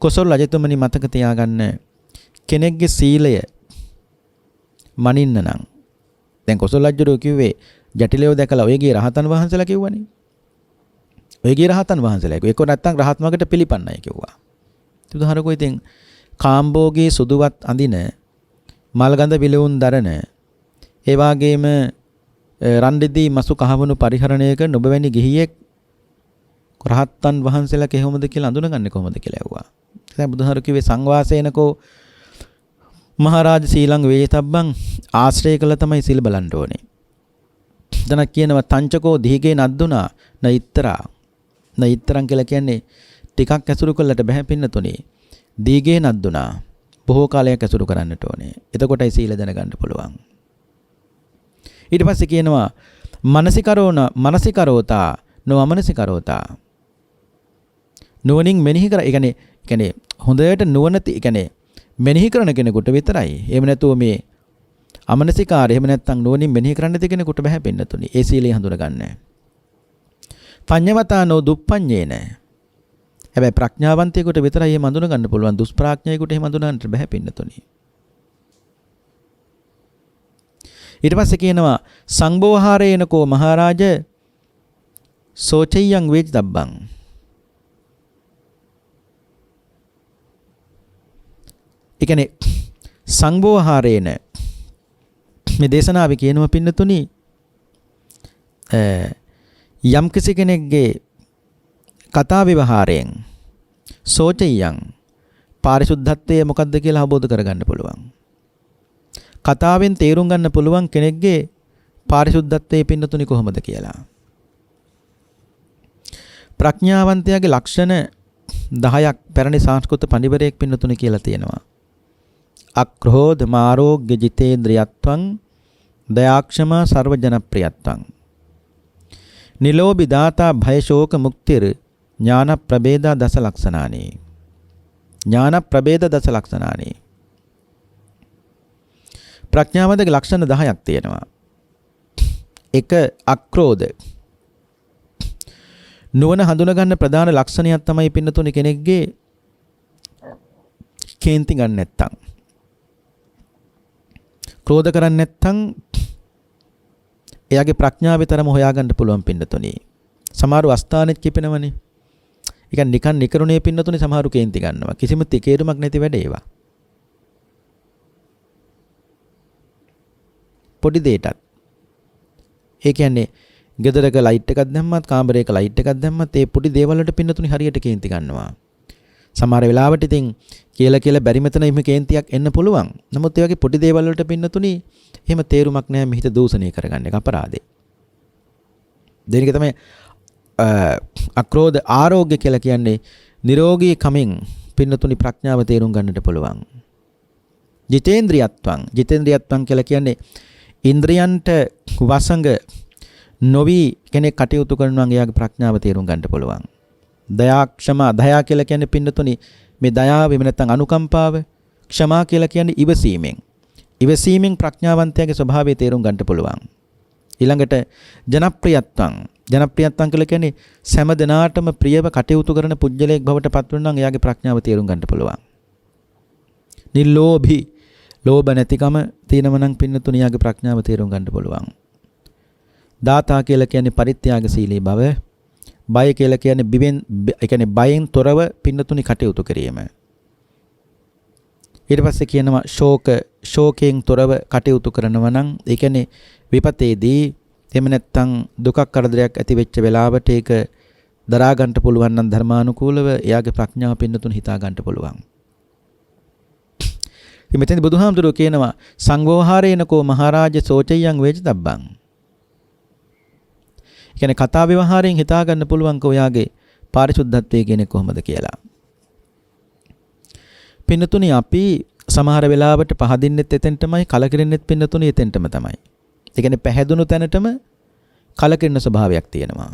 කොසල් රජතුමනි මතක තියාගන්න කෙනෙක්ගේ සීලය මනින්න නම් දැන් කොසල් රජුරෝ කිව්වේ ජටිලව දැකලා ඔයගේ රහතන් වහන්සේලා කිව්වනේ. ඔයගේ රහතන් වහන්සේලා කිව්වා. ඒක නැත්තම් රහත් මගට පිළිපන්නයි කිව්වා. බුදුහාරකෝ ඉතින් කාම්බෝගේ සුදුවත් අඳින මල්ගඳ විලවුන් දරන ඒ වාගේම රන්දිදී මසු කහවණු පරිහරණය කරන ඔබ වැනි ගිහියෙක් රහතන් වහන්සේලා කොහොමද කියලා අඳුනගන්නේ කොහොමද කියලා ඇහුවා. දැන් බුදුහාර කිව්වේ සංවාසේනකෝ මහරජ සීලං වේතබ්බං ආශ්‍රය කළ තමයි සීල බලන්න ඕනේ. දැන් කියනවා තංචකෝ දීගේ නද්දුනා නයිත්තරා නයිත්තරන් කියලා කියන්නේ ටිකක් ඇසුරු කළට බෑ පින්නතුනේ. දීගේ නද්දුනා බොහෝ කාලයක් ඇසුරු කරන්නට ඕනේ. එතකොටයි සීල දැනගන්න පුළුවන්. ඊට පස්සේ කියනවා මනසිකරෝතා නොමනසිකරෝතා නුවණින් මෙනෙහි කර. ඒ කියන්නේ හොඳට නුවණ මෙනෙහි කරන කෙනෙකුට විතරයි. එහෙම නැතුව මේ අමනසිකාරය එහෙම නැත්නම් නුවණින් මෙනෙහි කරන්න දෙ කෙනෙකුට බෑ පින්නතුනි. ඒ සීලය හඳුනගන්න. පඤ්ඤවතානෝ දුප්පඤ්ඤේන. හැබැයි ප්‍රඥාවන්තයෙකුට විතරයි එහෙම හඳුන ගන්න පුළුවන්. දුෂ්ප්‍රඥයෙකුට එහෙම හඳුනගන්න බෑ පින්නතුනි. ඊට පස්සේ කියනවා සංබෝහාරේනකෝ මහරජ සෝචයං වේජ්දබ්බං. ඒ කියන්නේ සංබෝහාරේන මේ දේශනාවේ කියනවා පින්නතුනි යම් කිසි කෙනෙක්ගේ කතා ව්‍යවහාරයෙන් සෝචයං පාරිශුද්ධත්වය මොකක්ද කියලා අවබෝධ කරගන්න පුළුවන්. කතාවෙන් තේරුම් ගන්න පුළුවන් කෙනෙක්ගේ පාරිශුද්ධත්වයේ පින්නතුනි කොහොමද කියලා. ප්‍රඥාවන්තයාගේ ලක්ෂණ 10ක් පැරණි සංස්කෘත පඬිවරයෙක් පින්නතුනි කියලා තියෙනවා. අක්‍රෝධ මාරෝග්‍ය ජිතේන්ද්‍රියත්වං දයාක්ෂමා සර්වජනප්‍රියත්වං නිලෝභි දාතා භය ශෝක මුක්තිර ඥාන ප්‍රභේද දස ලක්ෂණානි ඥාන ප්‍රභේද දස ලක්ෂණානි ප්‍රඥාවන්තගේ ලක්ෂණ 10ක් තියෙනවා. එක අක්‍රෝධ නුවණ හඳුන ගන්න ප්‍රධාන ලක්ෂණයක් තමයි පින්නතුනි කෙනෙක්ගේ කේන්ති ගන්න නැත්තම් ක්‍රෝධ කරන්නේ නැත්තම් එයාගේ ප්‍රඥාව විතරම හොයාගන්න පුළුවන් පින්නතුනි. සමහරු අස්ථානෙත් කිපෙනවනේ. ඒ කියන්නේ නිකන් නිකරුණේ පින්නතුනි සමහරු කේන්ති ගන්නවා. කිසිම තේරුමක් නැති වැඩ ඒවා. පොඩි දෙයටත්. ඒ කියන්නේ ගෙදරක ලයිට් එකක් දැම්මත් කාමරයක ලයිට් එකක් දැම්මත් ඒ පොඩි දේවල් වලට පින්නතුනි හරියට කේන්ති ගන්නවා. සමහර වෙලාවට ඉතින් කියලා බැරි මෙතන එහෙම කේන්තියක් එන්න පුළුවන්. නමුත් ඒ වගේ පොඩි දේවල් වලට පින්නතුනි එහෙම තේරුමක් නැහැ මිහිත දූෂණය කරගන්න එක අපරාධේ. දෙනික තමයි අක්‍රෝධ ආරෝග්‍ය කියලා කියන්නේ නිරෝගී කමින් පින්නතුනි ප්‍රඥාව තේරුම් ගන්නට පුළුවන්. ජිතේන්ද්‍රියත්වං කියලා කියන්නේ ඉන්ද්‍රයන්ට වසඟ නොවි කෙනෙක් කටයුතු කරනවා එයාගේ ප්‍රඥාව තේරුම් ගන්නට පුළුවන්. දයාක්ෂමා දයා කියලා කියන්නේ පින්නතුනි මේ දයාව එහෙම නැත්නම් අනුකම්පාව ක්ෂමා කියලා කියන්නේ ඉවසීමෙන් ප්‍රඥාවන්තයාගේ ස්වභාවය තේරුම් ගන්නට පුළුවන්. ඊළඟට ජනප්‍රියත්වං කියලා කියන්නේ සෑම දිනාටම ප්‍රියව කටයුතු කරන පුජ්‍යලයක් බවට පත් වෙනවා නම් එයාගේ ප්‍රඥාව තේරුම් ගන්නට පුළුවන්. නිලෝභී ලෝභ නැතිකම තියෙනම නම් පින්නතුනි එයාගේ ප්‍රඥාව තේරුම් ගන්නට පුළුවන්. දාතා කියලා කියන්නේ පරිත්‍යාගශීලී බව. බය කියලා කියන්නේ බයෙන් තොරව පින්නතුනි කටයුතු කිරීම. ඊට පස්සේ කියනවා ශෝකයෙන් තොරව කටයුතු කරනවා නම් ඒ කියන්නේ විපතේදී එහෙම නැත්නම් දුකක් කරදරයක් ඇති වෙච්ච වෙලාවට ඒක දරා ගන්න පුළුවන් නම් ධර්මානුකූලව එයාගේ ප්‍රඥාව පින්නතුනි හිතා ගන්න පුළුවන්. ඉතින් මෙතෙන්දී බුදුහාමුදුරුවෝ කියනවා සංවෝහාරේනකෝ මහරජ සෝචයන් වේජතබ්බං. ඒ කියන්නේ කතා ව්‍යවහාරයෙන් හිතා ගන්න පුළුවන් කොයාගේ පාරිශුද්ධත්වයේ කියන්නේ කොහොමද කියලා. පින්නතුනි අපි සමහර වෙලාවට පහදින්නෙත් එතෙන්ටමයි කලකිරෙන්නෙත් පින්නතුනි එතෙන්ටම තමයි. ඒ කියන්නේ පැහැදුණු තැනටම කලකිරෙන ස්වභාවයක් තියෙනවා.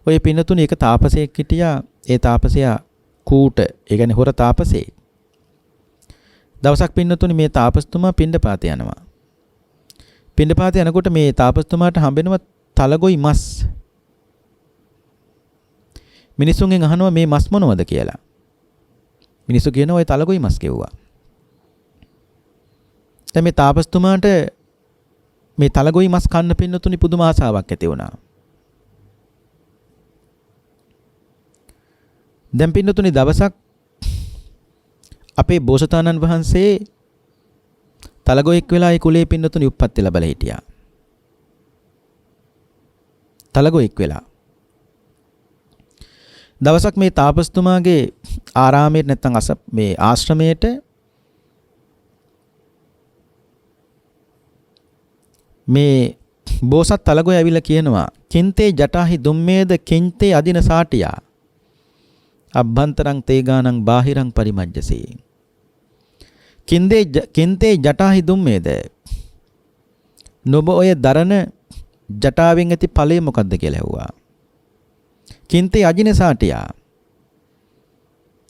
ඔය පින්නතුනි එක තාපසයෙක් හිටියා. ඒ තාපසයා කූට ඒ කියන්නේ හොර තාපසේ. දවසක් පින්නතුනි මේ තාපස්තුමා පිණ්ඩපාත යනවා. පිණ්ඩපාත යනකොට මේ තාපස්තුමාට හම්බෙනවා තලගොයි මස්. මිනිසුන්ගෙන් අහනවා මේ මස් මොනවද කියලා. මිනිස්සු කියනවා ඔය තලගොයි මස් කෙව්වා. දැන් මේ තාපස්තුමාට මේ තලගොයි මස් කන්න පින්නතුනි පුදුම ආසාවක් ඇති වුණා. දැන් පින්නතුනි දවසක් අපේ බෝසතාණන් වහන්සේ තලගොයෙක් වෙලා ඒ කුලේ පින්නතුනි උප්පත්ති ලැබලා හිටියා. තලගොයෙක් වෙලා. දවසක් මේ තාපස්තුමාගේ ආරාමයට නැත්නම් මේ ආශ්‍රමයට මේ බෝසත් තලගොය ඇවිල්ලා කියනවා කින්තේ ජටාහි දුම්මේද කින්තේ අදින සාටියා අබ්බන්තරං තේගානං බාහිරං පරිමජ්ජසේ කින්තේ ජටාහි දුම්මේද නුඹ ඔය දරන ජටාවෙන් ඇති ඵලය මොකද්ද කියලා ඇහුවා. කින්තේ අජින සාටියා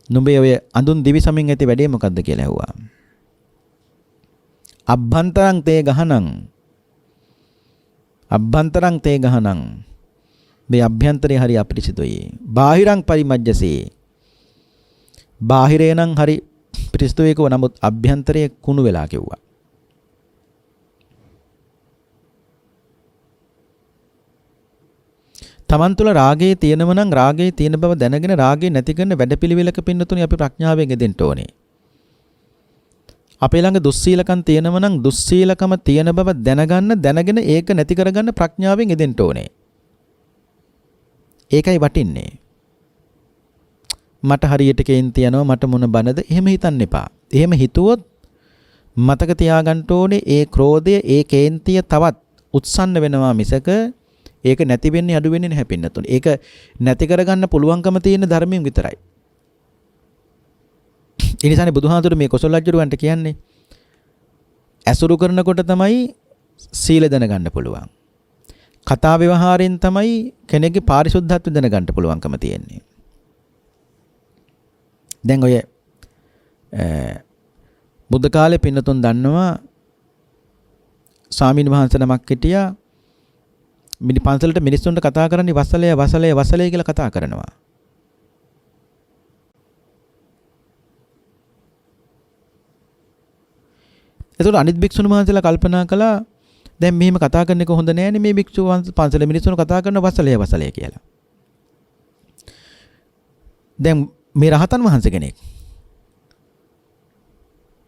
නුඹ ඔය අඳුන් දිවි සමින් ඇති වැඩේ මොකද්ද කියලා ඇහුවා. අබ්බන්තරං තේ ගහනං මේ අභ්‍යන්තරේ හරි අපිරිසිදුයි. බාහිරං පරිමජ්ජසේ බාහිරේ නම් හරි පිරිසිදුයි කව නමුත් අභ්‍යන්තරයේ කුණු වෙලා කිව්වා. තමන් තුළ රාගයේ තියෙනව නම් රාගයේ තියෙන බව දැනගෙන රාගය නැති කරන වැඩපිළිවෙලක පින්නතුනි අපි ප්‍රඥාවෙන් යෙදෙන්න ඕනේ. අපේ ළඟ දුස්සීලකම් තියෙනව නම් දුස්සීලකම තියෙන බව දැනගෙන ඒක නැති කරගන්න ප්‍රඥාවෙන් යෙදෙන්න ඕනේ. ඒකයි වටින්නේ. මට හරියට කේන්ති යනවා මට මොන බනද එහෙම හිතන්න එපා. එහෙම හිතුවොත් මතක තියාගන්න ඕනේ ඒ ක්‍රෝධය ඒ කේන්තිය තවත් උත්සන්න වෙනවා මිසක ඒක නැති වෙන්නේ අඩු වෙන්නේ නැහැ පින්නතුනි. ඒක නැති කරගන්න පුළුවන්කම තියෙන ධර්මයෙන් විතරයි. ඒ නිසානේ බුදුහාඳුර මේ කොසල් රජුරවන්ට කියන්නේ ඇසුරු කරනකොට තමයි සීල දැනගන්න පුළුවන්. කතා ව්‍යවහාරයෙන් තමයි කෙනෙක්ගේ පාරිශුද්ධත්වය දැනගන්න පුළුවන්කම තියෙන්නේ. දැන් ඔය බුද්ධ කාලේ පින්නතුන් දන්නවා ස්වාමීන් වහන්සේ නමක් හිටියා පන්සලට මිනිස්සුන්ට කතා කරන්නේ වසලය කියලා කතා කරනවා. එතකොට අනිත් භික්ෂුන් වහන්සේලා කල්පනා කළා දැන් මෙහෙම කතා කරන එක හොඳ නෑනේ මේ භික්ෂුව පන්සලේ මිනිස්සුන් කතා කරන වසලය කියලා. දැන් මේ රහතන් වහන්සේ කෙනෙක්.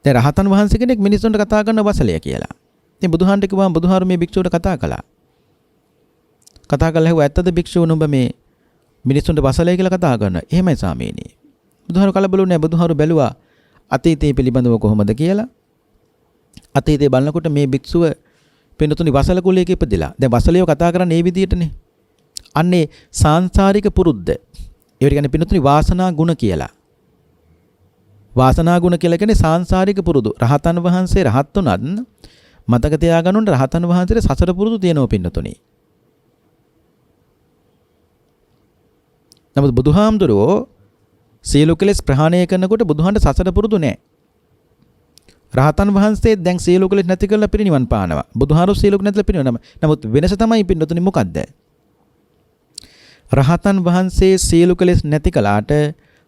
දැන් රහතන් වහන්සේ කෙනෙක් මිනිස්සුන්ට කතා කරන වසලය කියලා. ඉතින් බුදුහාන්ට කිව්වම බුදුහාරු මේ භික්ෂුවට කතා කළා. කතා කළා ඇහුවා ඇත්තද භික්ෂුව නුඹ මේ මිනිස්සුන්ට වසලය කියලා කතා කරනවා. එහෙමයි ස්වාමීනි. බුදුහාරු කලබලුනේ නැහැ. බුදුහාරු බැලුවා අතීතයේ පිළිබඳව කොහොමද කියලා. අතීතයේ බලනකොට මේ භික්ෂුව පින්නතුනි වසල කුලයක ඉපදිලා. දැන් වසලියව කතා කරන්නේ මේ විදිහටනේ. අන්නේ සාංශාරික පුරුද්ද. ඒවට කියන්නේ පින්නතුනි වාසනා ගුණ කියලා. වාසනා ගුණ කියලා කියන්නේ සාංශාරික පුරුදු. රහතන් වහන්සේ රහත් උනත් මතක තියාගන්න රහතන් වහන්සේට සසර පුරුදු තියෙනවා පින්නතුනි. නමුත් බුදුහාමුදුරුවෝ සීල කෙලෙස් ප්‍රහාණය කරනකොට බුදුහන්ට සසර පුරුදු නැහැ. රහතන් වහන්සේ දැන් සීල කෙලෙස් නැති කරලා පිරිනිවන් පානවා. බුදුහාරු සීල කෙලෙස් නැතිලා පිරිනිවන්. නමුත් වෙනස තමයි පින්නතුනි මොකද්ද? රහතන් වහන්සේ සීල කෙලෙස් නැති කළාට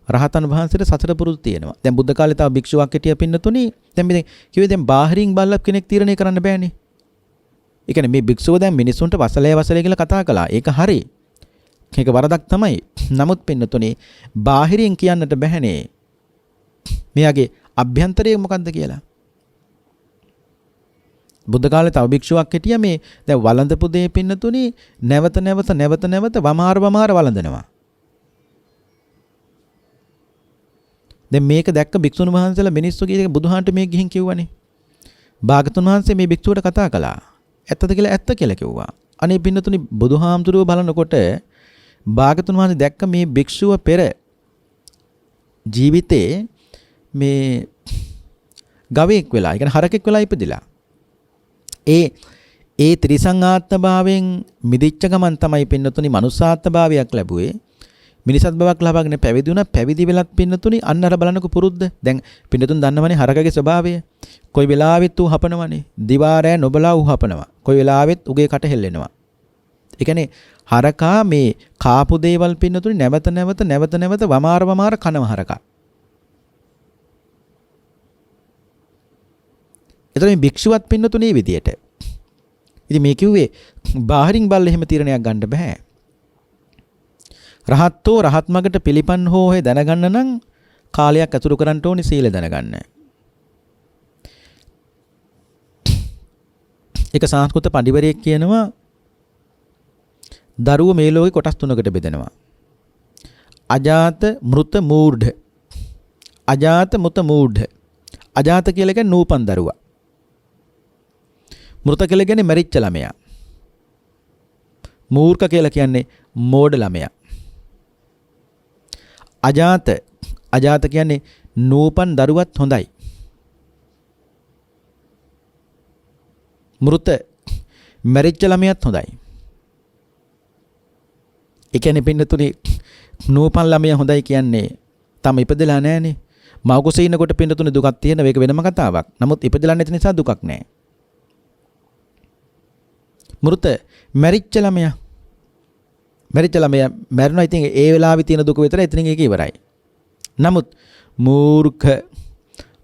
රහතන් වහන්සේට සසර පුරුදු තියෙනවා. දැන් බුද්ධ කාලේ තව භික්ෂුවක් හිටියා පින්නතුනි. දැන් මේ කිව්වේ දැන් බාහිරින් බලලා කෙනෙක් තීරණය කරන්න බෑනේ. ඒ කියන්නේ මේ භික්ෂුව දැන් මිනිස්සුන්ට වසලය කියලා කතා කළා. ඒක හරි. ඒක වරදක් තමයි. නමුත් පින්නතුනි බාහිරින් කියන්නට බෑනේ. මෙයාගේ අභ්‍යන්තරය මොකද්ද කියලා. බුද්ධ කාලේ තව භික්ෂුවක් හිටියා මේ දැන් වළඳපු දේ පින්නතුනි නැවත වමාර වළඳනවා. දැන් මේක දැක්ක භික්ෂුන් වහන්සේලා මිනිස්සු කීයක බුදුහාන්ට මේ ගිහින් කිව්වනේ. භාගතුන් වහන්සේ මේ භික්ෂුවට කතා කළා. ඇත්තද කියලා ඇත්ත කියලා කිව්වා. අනේ පින්නතුනි බුදුහාමුදුරුවෝ බලනකොට භාගතුන් වහන්සේ දැක්ක මේ භික්ෂුව පෙර ජීවිතේ මේ ගවයෙක් වෙලා, ඒ කියන්නේ හරකෙක් වෙලා ඉපදිලා. ඒ ත්‍රිසං ආත්ම භාවයෙන් මිදිච්ච ගමන් තමයි පින්නතුනි මනුස්සාත්ම භාවයක් ලැබුවේ. මිනිසත් බවක් ලබාගෙන පැවිදි වුණා. පැවිදි වෙලත් පින්නතුනි අන්න අර බලන්නකො පුරුද්ද. දැන් පින්නතුන් දන්නවනේ හරකගේ ස්වභාවය. කොයි වෙලාවෙත් ඌ හපනවනේ. දිවා රෑ නොබලා ඌ හපනවා. කොයි වෙලාවෙත් උගේ කට හෙල්ලෙනවා. ඒ කියන්නේ හරකා මේ කාපු දේවල් පින්නතුනි නැවත වමාර කනව හරකා. එතකොට මේ භික්ෂුවත් පින්නතුනේ මේ විදියට. ඉතින් මේ කිව්වේ බාහිරින් බලලා එහෙම තීරණයක් ගන්න බෑ. රහත්ෝ රහත් මගට පිළිපන් හෝ දැනගන්න නම් කාලයක් අතුරු කරන්න ඕනේ සීල දැනගන්න. ඒක සංස්කෘත පඬිවරයෙක් කියනවා දරුවෝ මේ ලෝකේ කොටස් තුනකට බෙදෙනවා. අජාත මෘත මූර්ධ. අජාත මෘත මූර්ධ. අජාත කියලා කියන්නේ නූපන් දරුවා. මෘත කියලා කියන්නේ මැරිච්ච ළමයා. මූර්ඛ කියලා කියන්නේ මෝඩ ළමයා. අජාත කියන්නේ නූපන් දරුවත් හොඳයි. මෘත මැරිච්ච ළමයාත් හොඳයි. ඒ කියන්නේ පින්නතුනි නූපන් ළමයා හොඳයි කියන්නේ තම ඉපදලා නැහනේ. මව කුසේ ඉන්නකොට පින්නතුනි දුකක් තියෙන මේක වෙනම කතාවක්. නමුත් ඉපදලා නැති නිසා දුකක් නැහැ. මෘත මැරිච්ච ළමයා මැරුණා. ඉතින් ඒ වෙලාවේ තියෙන දුක විතරයි. එතනින් ඒක ඉවරයි. නමුත් මූර්ඛ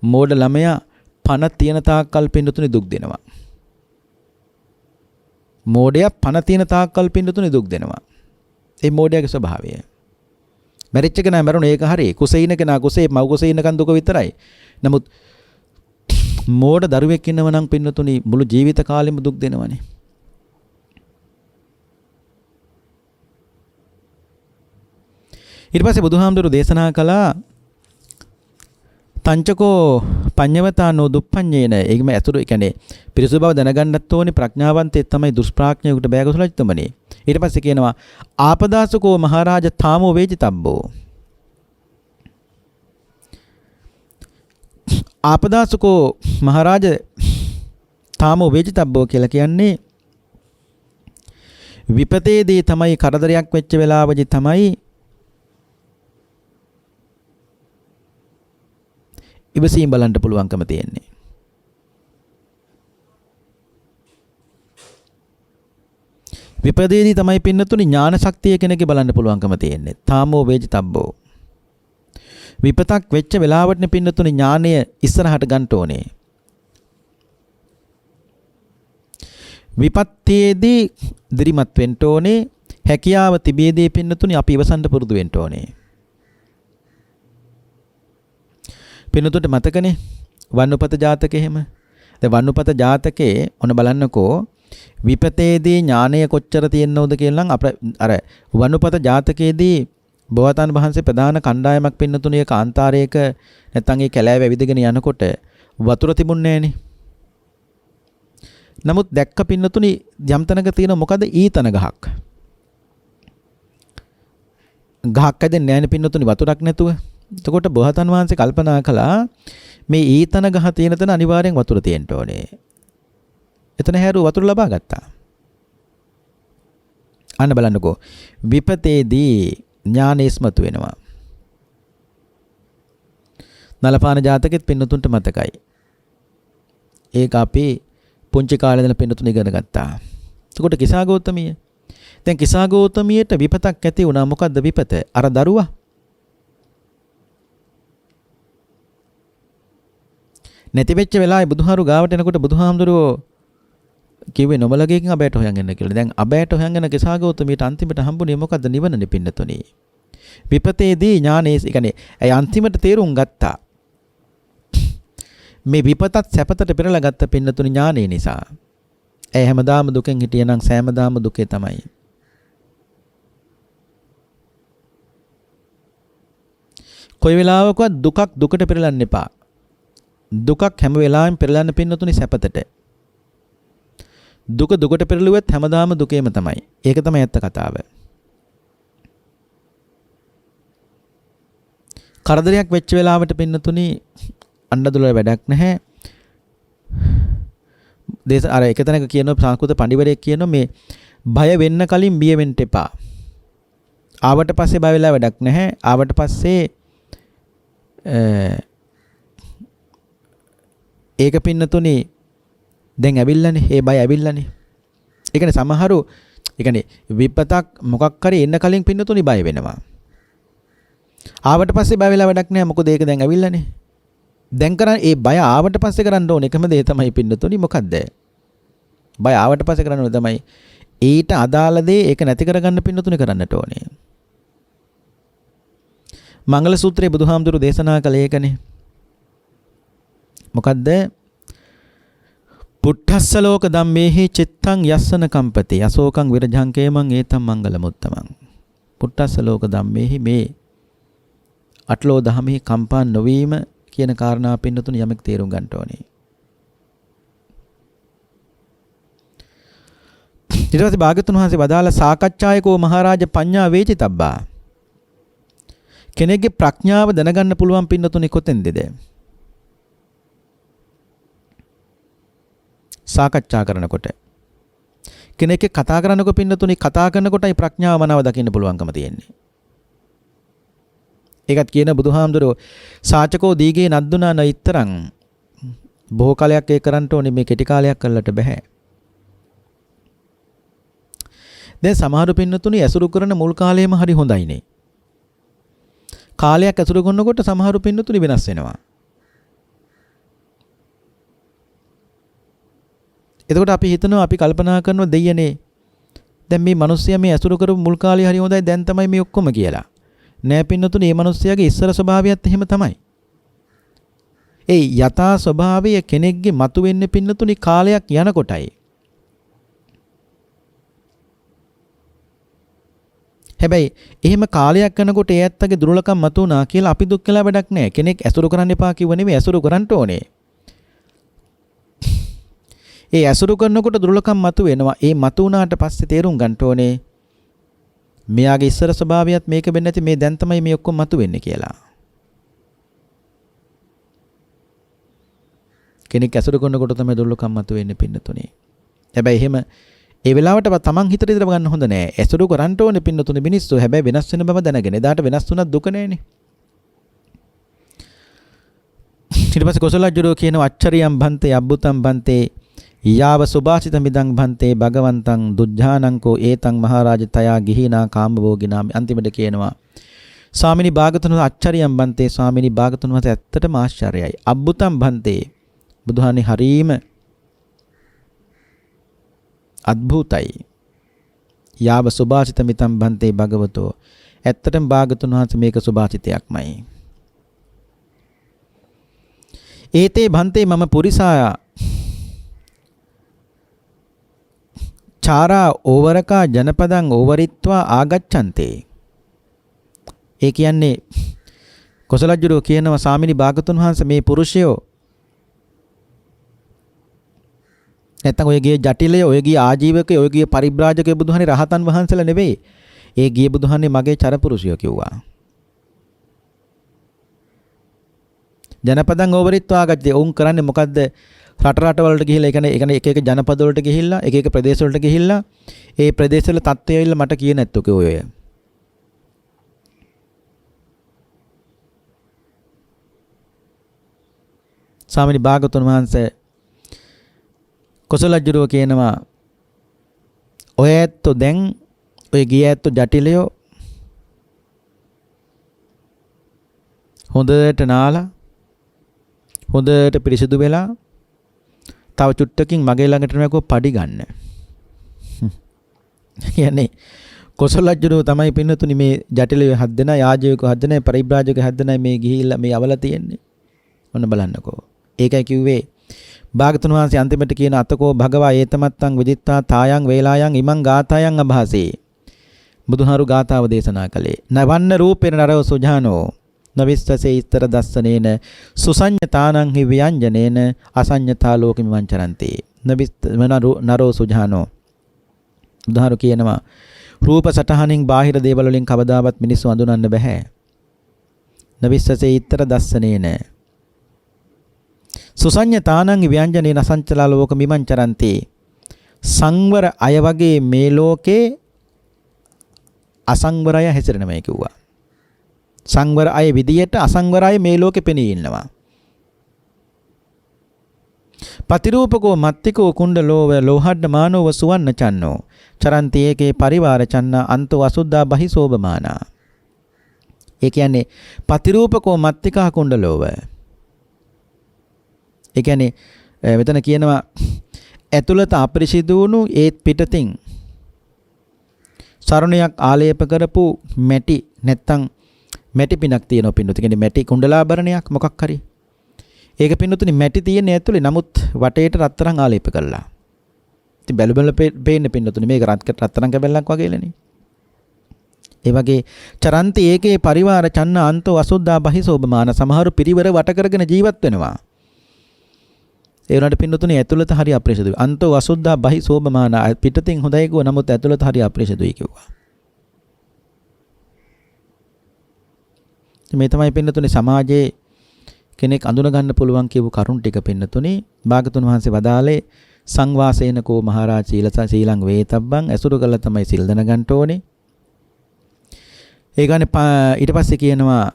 මෝඩ ළමයා පණ තියෙන තාක්කල් පින්නතුනි දුක් දෙනවා. මෝඩයා පණ තියෙන තාක්කල් පින්නතුනි දුක් දෙනවා. ඒ මෝඩයාගේ ස්වභාවය. මැරිච්ච කෙනා මැරුණා ඒක හරියි. කුසේ ඉන්න කෙනා කුසේ මව් කුසේ ඉන්නකන් දුක විතරයි. නමුත් මෝඩ දරුවෙක් ඉන්නව නම් පින්නතුනි මුළු ජීවිත කාලෙම දුක් දෙනවනේ. ඊට පස්සේ බුදුහාමුදුරු දේශනා කළා තංචකෝ පඤ්ඤවතානෝ දුප්පඤ්ඤේන. ඒකම ඇතුළු කියන්නේ පිරිසුදු බව දැනගන්නත් ඕනේ. ප්‍රඥාවන්තයෙක් තමයි දුෂ්ප්‍රඥයෙකුට බෑ කුසලචිතමනේ. ඊට පස්සේ කියනවා ආපදාසකෝ මහරජා තාමෝ වේජිතබ්බෝ. ආපදාසකෝ මහරජ තාමෝ වේජිතබ්බෝ කියලා කියන්නේ විපතේදී තමයි කරදරයක් වෙච්ච වෙලාවදී තමයි ඉවසීම බලන්න පුළුවන්කම තියෙන්නේ. විපතේදී තමයි පින්නතුනි ඥාන ශක්තිය කෙනෙක්ගේ බලන්න පුළුවන්කම තියෙන්නේ. තාමෝ වේජිතබ්බෝ. විපතක් වෙච්ච වෙලාවටනේ පින්නතුනි ඥානය ඉස්සරහට ගන්න ඕනේ. විපත්තේදී දිරිමත් වෙන්න ඕනේ. හැකියාව තිබේදී පින්නතුනි අපි ඉවසන්න පුරුදු වෙන්න ඕනේ. පින්නතුන්ට මතකනේ වන්නපත ජාතකෙ එහෙම. දැන් වන්නපත ජාතකේ ඔන්න බලන්නකෝ විපතේදී ඥානය කොච්චර තියෙනවද කියලා නම් අර වන්නපත ජාතකයේදී බෝවතාන් වහන්සේ ප්‍රධාන කණ්ඩායමක් පින්නතුණිය කාන්තාරයක නැත්නම් ඒ කැලෑව ඇවිදගෙන යනකොට වතුර තිබුණේ නැහනේ. නමුත් දැක්ක පින්නතුණි යම් තැනක තියෙන මොකද ඊතන ගහක්. ගහක් ඇදෙන්නේ නැහනේ පින්නතුණි වතුරක් නැතුව. එතකොට බෝවතාන් වහන්සේ කල්පනා කළා මේ ඊතන ගහ තියෙන තැන අනිවාර්යෙන් වතුර තියෙන්න ඕනේ. එතන හැරු වතුර ලබා ගත්තා. අන්න බලන්නකෝ විපතේදී ඥාන ඉස්මතු වෙනවා. නලපාන ජාතකෙත් පින්නතුන්ට මතකයි. ඒක අපි පුංචි කාලේ ඉඳලා පින්නතුන් ඉගෙන ගත්තා. එතකොට කිසాగෞතමිය. දැන් කිසాగෞතමියට විපතක් ඇති වුණා. මොකද්ද විපත? අර දරුවා. නැති වෙච්ච වෙලාවේ බුදුහාරු ගාවට එනකොට බුදුහාමුදුරුවෝ කිව්වේ නොබලගේකින් අබෑට හොයන් එන්න කියලා. දැන් අබෑට හොයන් එන කිසాగෞතමියට අන්තිමට හම්බුනේ මොකද්ද? නිවනනේ පින්නතුනි. විපතේදී ඥානේ, ඒ කියන්නේ ඇයි අන්තිමට තේරුම් ගත්තා. මේ විපතත් සැපතට පෙරලා ගත්ත පින්නතුනි ඥානේ නිසා. ඇයි හැමදාම දුකෙන් හිටියනම් සෑමදාම දුකේ තමයි. කොයි වෙලාවකවත් දුකක් දුකට පෙරලන්න එපා. දුකක් හැම වෙලාවෙම පෙරලන්න පින්නතුනි සැපතට. දුක දුකට පෙරළුවෙත් හැමදාම දුකේම තමයි. ඒක තමයි ඇත්ත කතාව. කරදරයක් වෙච්ච වෙලාවට පින්නතුනි අඬදොල වැඩක් නැහැ. අර එක තැනක කියන සංස්කෘත පඬිවරයෙක් කියන මේ බය වෙන්න කලින් බිය වෙන්න එපා. ආවට පස්සේ බය වෙලා වැඩක් නැහැ. ආවට පස්සේ ඒක පින්නතුනි දැන් ඇවිල්ලානේ. ඒ බය ඇවිල්ලානේ. ඒ කියන්නේ සමහරු ඒ කියන්නේ විපතක් මොකක් හරි එන්න කලින් පින්නතුනි බය වෙනවා. ආවට පස්සේ බය වෙලා වැඩක් නැහැ. මොකද ඒක දැන් ඇවිල්ලානේ. දැන් කරන්නේ ඒ බය ආවට පස්සේ කරන්න ඕනේ එකම දේ තමයි පින්නතුනි මොකද්ද? බය ආවට පස්සේ කරන්න ඕනේ තමයි ඊට අදාළ දේ ඒක නැති කරගන්න පින්නතුනි කරන්නට ඕනේ. මංගල සූත්‍රයේ බුදුහාමුදුරු දේශනා කළේ ඒකනේ. මොකද්ද? පුට්ඨස්ස ලෝක ධම්මේහි චිත්තං යස්සන කම්පති අශෝකං විරජං කේමං ඒතම් මංගල මුත්තමං. පුට්ඨස්ස ලෝක ධම්මේහි මේ අටලෝ දහමෙහි කම්පා නොවීම කියන කාරණා පින්නතුණු යමෙක් තේරුම් ගන්න ඕනේ. ඊට පස්සේ භාග්‍යවතුන් වහන්සේ වදාළ සාකච්ඡායකෝ මහරජ පඤ්ඤා වේචිතබ්බා. කෙනෙක්ගේ ප්‍රඥාව දැනගන්න පුළුවන් පින්නතුණු කොතෙන්ද? සාකච්ඡා කරනකොට. කෙනෙක් කතා කරනකොට පින්නතුණු කතා කරනකොටයි ප්‍රඥාව මනාව දකින්න පුළුවන්කම තියෙන්නේ. ඒකත් කියන බුදුහාමුදුරෝ සාචකෝ දීගේ නද්දුනා නයිතරං බොහෝ කාලයක් ඒක කරන්න ඕනේ මේ කෙටි කාලයක් කරලට බෑ. දැන් සමහර පින්නතුණි ඇසුරු කරන මුල් කාලයේම හරි හොඳයිනේ. කාලයක් ඇසුරු කරනකොට සමහර පින්නතුණි වෙනස් වෙනවා. එතකොට අපි හිතනවා අපි කල්පනා කරනවා දෙයනේ දැන් මේ මිනිස්සයා මේ ඇසුරු කරපු මුල් කාලේ හරි හොඳයි දැන් තමයි මේ ඔක්කොම කියලා. නෑ පින්නතුනි මේ මිනිස්යාගේ ඉස්සර ස්වභාවයත් එහෙම තමයි. ඒ යථා ස්වභාවය කෙනෙක්ගේ මතුවෙන්නේ පින්නතුනි කාලයක් යනකොටයි. හැබැයි එහෙම කාලයක් යනකොට ඒ ඇත්තගේ දුර්ලකම් මතුණා කියලා අපි දුක් කියලා වැඩක් නෑ. කෙනෙක් ඇසුරු කරන්න එපා කිව්ව නෙමෙයි ඇසුරු කරන්න ඕනේ. ඒ ඇසුරු කරනකොට දුර්ලකම් මතුවෙනවා. ඒ මතුණාට පස්සේ තේරුම් ගන්න ඕනේ මෙයාගේ ඉස්සර ස්වභාවයත් මේක වෙන්නේ නැති මේ දැන් තමයි මේ ඔක්කොම මතුවෙන්නේ කියලා. කෙනෙක් ඇසුරු කරනකොට තමයි දුර්ලභකම් මතුවෙන්නේ පින්නතුනේ. හැබැයි එහෙම ඒ වෙලාවට තමන් හිතට ඉදලා ගන්න හොඳ නෑ. ඇසුරු කරන්න ඕනේ පින්නතුනේ මිනිස්සු. හැබැයි වෙනස් වෙන බව දැනගෙන. එදාට වෙනස් වුණත් දුක නෑනේ. ඊට පස්සේ කොසලජ්ජුරෝ කියනවා අච්චරියම් භන්තේ අබ්බුතම් භන්තේ යාව සුභාසිත මිදං භන්තේ භගවන්තං දුජ්ජානංකෝ ඒතං මහරජ තයා ගිහිනා කාමභෝගිනා. අන්තිමට කියනවා ස්වාමිනී භාගතුන් වහන්සේ අච්චරියම් භන්තේ ස්වාමිනී භාගතුන් වහන්සේ ඇත්තටම ආශ්චර්යයි. අබ්බුතම් භන්තේ බුදුහානි හරීම අද්භූතයි. යාව සුභාසිත මිතම් භන්තේ භගවතෝ ඇත්තටම භාගතුන් වහන්සේ මේක සුභාසිතයක්මයි. ඒතේ භන්තේ මම පුරිසාය චාරා ඕවරකා ජනපදං ඕවරිත්වා ආගච්ඡන්තේ. ඒ කියන්නේ කොසලජ්ජුරෝ කියනවා ස්වාමිනී භාගතුන් වහන්සේ මේ පුරුෂයෝ නැත්තම් ඔය ගියේ ජටිලය ඔය ගියේ ආජීවකය ඔය ගියේ පරිබ්‍රාජකය බුදුහානේ රහතන් වහන්සේලා නෙවෙයි. ඒ ගියේ බුදුහානේ මගේ චරපුරුෂයෝ කිව්වා. ජනපදං ඕවරිත්වා ආගච්ඡේ. උන් කරන්නේ මොකද්ද? රට වලට ගිහිල්ලා ඒ කියන්නේ එක එක ජනපද වලට ගිහිල්ලා එක එක ප්‍රදේශ වලට ගිහිල්ලා ඒ ප්‍රදේශ වල තත්ත්වය ඇවිල්ලා මට කියේ නැත්තෝ කිව්ව ඔය. ස්වාමීනි භාගතුන් වහන්සේ කොසලජ්ජුරෝ කියනවා ඔය ඇත්තෝ දැන් ඔය ගිය ඇත්තෝ ජටිලයෝ හොඳට නාලා හොඳට පිරිසිදු වෙලා තව චුට්ටකින් මගේ ළඟට එනකොට පඩි ගන්න. කියන්නේ කොසලජ්ජුරෝ තමයි පින්නතුනි මේ ජටිලයෝ හත් දෙනා යාජකයෝ හත් දෙනා පරිබ්‍රාජකයෝ හත් දෙනා මේ ගිහිල්ලා මේ අවල තියෙන්නේ. ඔන්න බලන්නකෝ. ඒකයි කිව්වේ භාගතුන් වහන්සේ අන්තිමට කියන අතකෝ භගවා ඒතමත්තං විදිත්තා තායන් වේලායන් ඉමං ගාතායන් අභාසේ. බුදුහාරු ගාතාව දේශනා කළේ. නවන්න රූපේන නරව සුජානෝ නවිස්සසේ ඉස්තර දස්සනේන සුසඤ්ඤතානං හි ව්‍යංජනේන අසඤ්ඤතා ලෝකෙමිමං චරන්තේ. නරෝ සුජානෝ. බුදුහාරු කියනවා රූප සටහනින් බාහිර දේවල් වලින් කවදාවත් මිනිස්සු අඳුනන්න බෑ. නවිස්සසේ ඉස්තර දස්සනේන සුසඤ්ඤතානං ව්‍යංජනේන අසඤ්ඤතා ලෝකෙමිමං චරන්තේ. සංවර අය වගේ මේ ලෝකේ අසංවරය හැසිරෙනමයි කිව්වා. සංවර අය විදියට අසංවර අය මේ ලෝකෙ පෙනී ඉන්නවා. පතිරූපකෝ මත්තිකෝ කුණ්ඩලෝව ලෝහඩ මානෝව සුවන්න චන්නෝ චරන්ති ඒකේ පරිවාර චන්න අන්තෝ අසුද්ධා බහිසෝබමානා. ඒ කියන්නේ පතිරූපකෝ මත්තිකා කුණ්ඩලෝව. ඒ කියන්නේ මෙතන කියනවා ඇතුළත අපරිසිදු වුණු ඒත් පිටතින් සරණයක් ආලේප කරපු මැටි නැත්තම් මැටි පිනක් තියෙනවා පින්නතුනි. කියන්නේ මැටි කුණ්ඩලාභරණයක් මොකක් හරි. ඒක පින්නතුනි මැටි තියෙන්නේ ඇතුලේ. නමුත් වටේට රත්තරන් ආලේප කරලා. ඉතින් බැලු බැල පේන්නේ පින්නතුනි මේක රත්තරන් කැබැල්ලක් වගේලනේ. ඒ වගේ චරන්ති ඒකේ පරිවාර චන්න අන්තෝ අසුද්ධා බහිසෝබමාන. සමහරු පිරිවර වට කරගෙන ජීවත් වෙනවා. ඒ උනාට පින්නතුනි ඇතුළත හරි අප්‍රේෂිතයි. අන්තෝ අසුද්ධා බහිසෝබමාන. පිටතින් හොඳයි ගෝ නමුත් ඇතුළත හරි අප්‍රේෂිතයි කිව්වා. මේ තමයි පින්නතුනි සමාජයේ කෙනෙක් අඳුන ගන්න පුළුවන් කියපු කරුණ ටික පින්නතුනි භාගතුන් වහන්සේ වදාලේ සංවාසේනකෝ මහරජා සීලං වේතබ්බං ඇසුරු කළා තමයි සිල් දන ගන්න ඕනේ. ඒ ගානේ ඊට පස්සේ කියනවා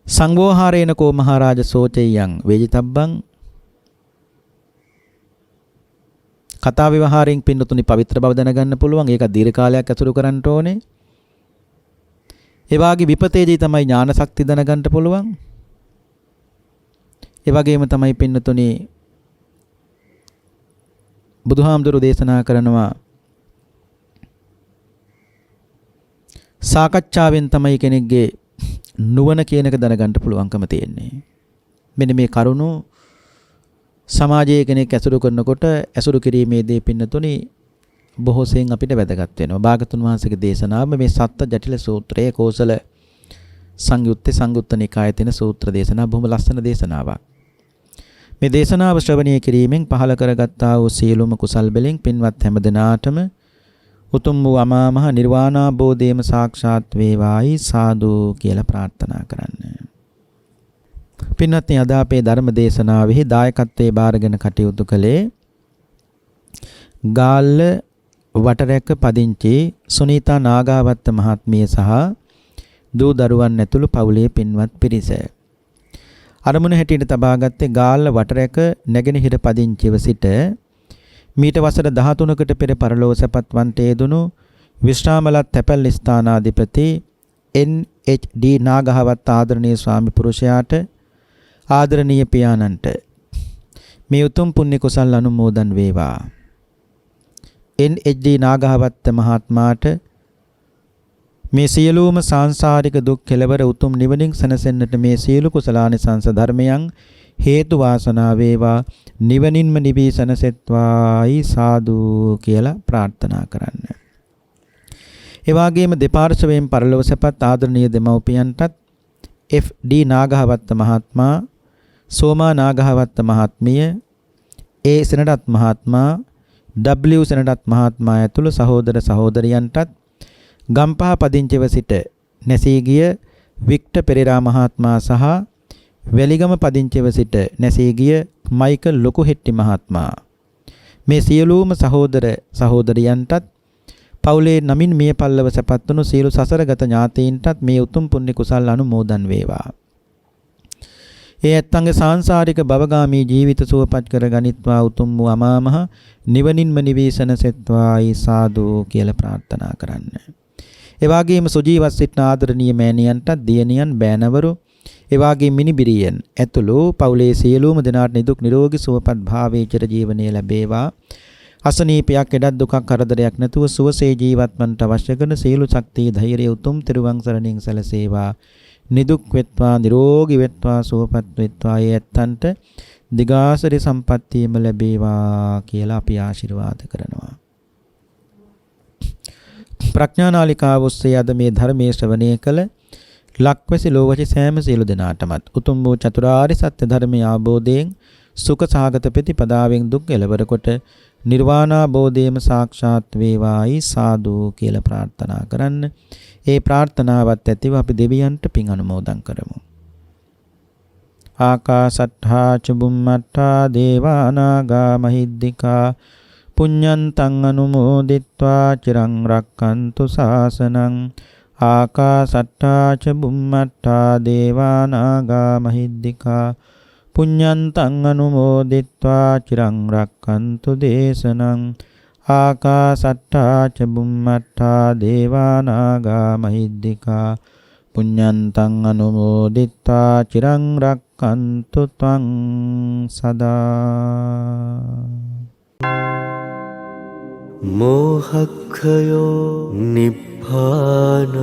සංවෝහාරේනකෝ මහරජා සෝචෙයං වේජිතබ්බං කතා විවහාරයෙන් පින්නතුනි පවිත්‍ර බව දැන ගන්න පුළුවන්. ඒක දීර්ඝ කාලයක් ඇසුරු කරන්න ඕනේ. ඒ වාගේ විපතේදී තමයි ඥාන ශක්තිය දැනගන්න පුළුවන්. ඒ වගේම තමයි පින්නතුනි බුදුහාමුදුරු දේශනා කරනවා සාකච්ඡාවෙන් තමයි කෙනෙක්ගේ නුවණ කියන එක දැනගන්න පුළුවන්කම තියෙන්නේ. මෙන්න මේ කරුණු සමාජයේ කෙනෙක් ඇසුරු කරනකොට ඇසුරු කිරීමේදී පින්නතුනි බොහෝ සෙයින් අපිට වැදගත් වෙනවා. භාගතුන් වහන්සේගේ දේශනාව මේ සත්ත ජටිල සූත්‍රයේ කෝසල සංයුත්ත නිකායේ තියෙන සූත්‍ර දේශනාව බොහොම ලස්සන දේශනාවක්. මේ දේශනාව ශ්‍රවණය කිරීමෙන් පහළ කරගත්තා වූ සියලුම කුසල් බැලින් පින්වත් හැම දිනාටම උතුම් වූ අමා මහ නිර්වාණාභෝධයම සාක්ෂාත් වේවායි සාදු කියලා ප්‍රාර්ථනා කරන්න. පින්වත්නි අද අපේ ධර්ම දේශනාවෙහි දායකත්වයේ බාරගෙන කටයුතු කළේ ගාල්ල වටරැක පදිංචි සුනීතා නාගාවත්ත මහත්මිය සහ දූ දරුවන් ඇතුළු පවුලේ පින්වත් පිරිස. අරමුණ හැටියට තබාගත්තේ ගාල්ල වටරැක නැගෙනහිර පදිංචිව සිට මීට වසර 13කට පෙර පරලෝව සැපත් වන්ට යෙදුණු විශ්‍රාමලත් තැපැල් ස්ථානාධිපති NHD නාගහවත්ත ආදරණීය ස්වාමි පුරුෂයාට ආදරණීය පියාණන්ට මේ උතුම් පුණ්‍ය කුසල් අනුමෝදන් වේවා. NHD නාගහවත්ත මහත්මයාට මේ සියලුම සාංශාරික දුක් කෙලවර උතුම් නිවනින් සැනසෙන්නට මේ සියලු කුසලානිසංස ධර්මයන් හේතු වාසනා වේවා, නිවනින්ම නිවී සැනසෙත්වායි සාදු කියලා ප්‍රාර්ථනා කරන්න. ඒ වගේම දෙපාර්ශ්වයෙන් පරලොව සැපත් ආදරණීය දෙමව්පියන්ටත් FD නාගහවත්ත මහත්මයා, සෝමා නාගහවත්ත මහත්මිය, A සෙනරත් මහත්මයා, W සෙනරත් මහත්මයා ඇතුළු සහෝදර සහෝදරියන්ටත් ගම්පහ පදිංචිව සිට නැසී ගිය වික්ටර් පෙරේරා මහත්මයා සහ වැලිගම පදිංචිව සිට නැසී ගිය මයිකල් ලොකුහෙට්ටි මහත්මයා මේ සියලුම සහෝදර සහෝදරියන්ටත් පවුලේ නමින් මිය පල්ලව සැපත් වුණු සියලු සසරගත ඥාතීන්ටත් මේ උතුම් පුණ්‍ය කුසල් අනුමෝදන් වේවා. ඒ ඇත්තන්ගේ සාංශාරික භවගාමී ජීවිත සුවපත් කර ගනිත්වා, උතුම් වූ අමා මහ නිවනින්ම නිවී සැනසෙත්වායි සාදු කියලා ප්‍රාර්ථනා කරන්න. ඒ වගේම සුජීවත් සිටින ආදරණීය මෑණියන්ටත් දියණියන් බෑනවරු ඒ වගේම මිනිබිරියන් ඇතුළු පවුලේ සියලුම දෙනාට නිදුක් නිරෝගී සුවපත් භාවයේ චිර ජීවනයේ ලැබේවා. අසනීපයක් එඩක් දුකක් කරදරයක් නැතුව සුවසේ ජීවත් වන්නට අවශ්‍ය කරන සියලු ශක්තිය ධෛර්යය උතුම් තිරුවන් සරණින් සැලසේවා. නිදුක් වෙත්වා, නිරෝගී වෙත්වා, සුවපත් වෙත්වා. ඒ ඇත්තන්ට දිගාසරි සම්පත්තියම ලැබේවා කියලා අපි ආශිර්වාද කරනවා. ප්‍රඥානාලිකාව ඔස්සේ අද මේ ධර්මයේ ශ්‍රවණය කළ ලක්වැසි ලෝවැසි සෑම සියලු දෙනාටමත් උතුම් වූ චතුරාර්ය සත්‍ය ධර්මයේ ආબોධයෙන් සුඛ සහගත ප්‍රතිපදාවෙන් දුක් එළවර කොට නිර්වාණාබෝධයම සාක්ෂාත් වේවායි සාදු කියලා ප්‍රාර්ථනා කරන්න. ඒ ප්‍රාර්ථනාවත් ඇතිව අපි දෙවියන්ට පින් අනුමෝදන් කරමු. ආකාසට්ඨා චුම්මට්ඨා දේවානාගා මහිද්దికා පුඤ්ඤන්තං අනුමෝදිත්වා චිරං රක්칸තු ශාසනං. ආකාසට්ඨා චුම්මට්ඨා දේවානාගා මහිද්దికා පුඤ්ඤන්තං අනුමෝදිත්වා චිරං රක්칸තු දේශනං. ආකාසට්ඨා චුම්මට්ඨා දේවානාගා මහිද්దికා පුඤ්ඤන්තං අනුමෝදිත්වා චිරං රක්칸තු ත්වං සදා. මෝහක්ඛයෝ නිබ්බානං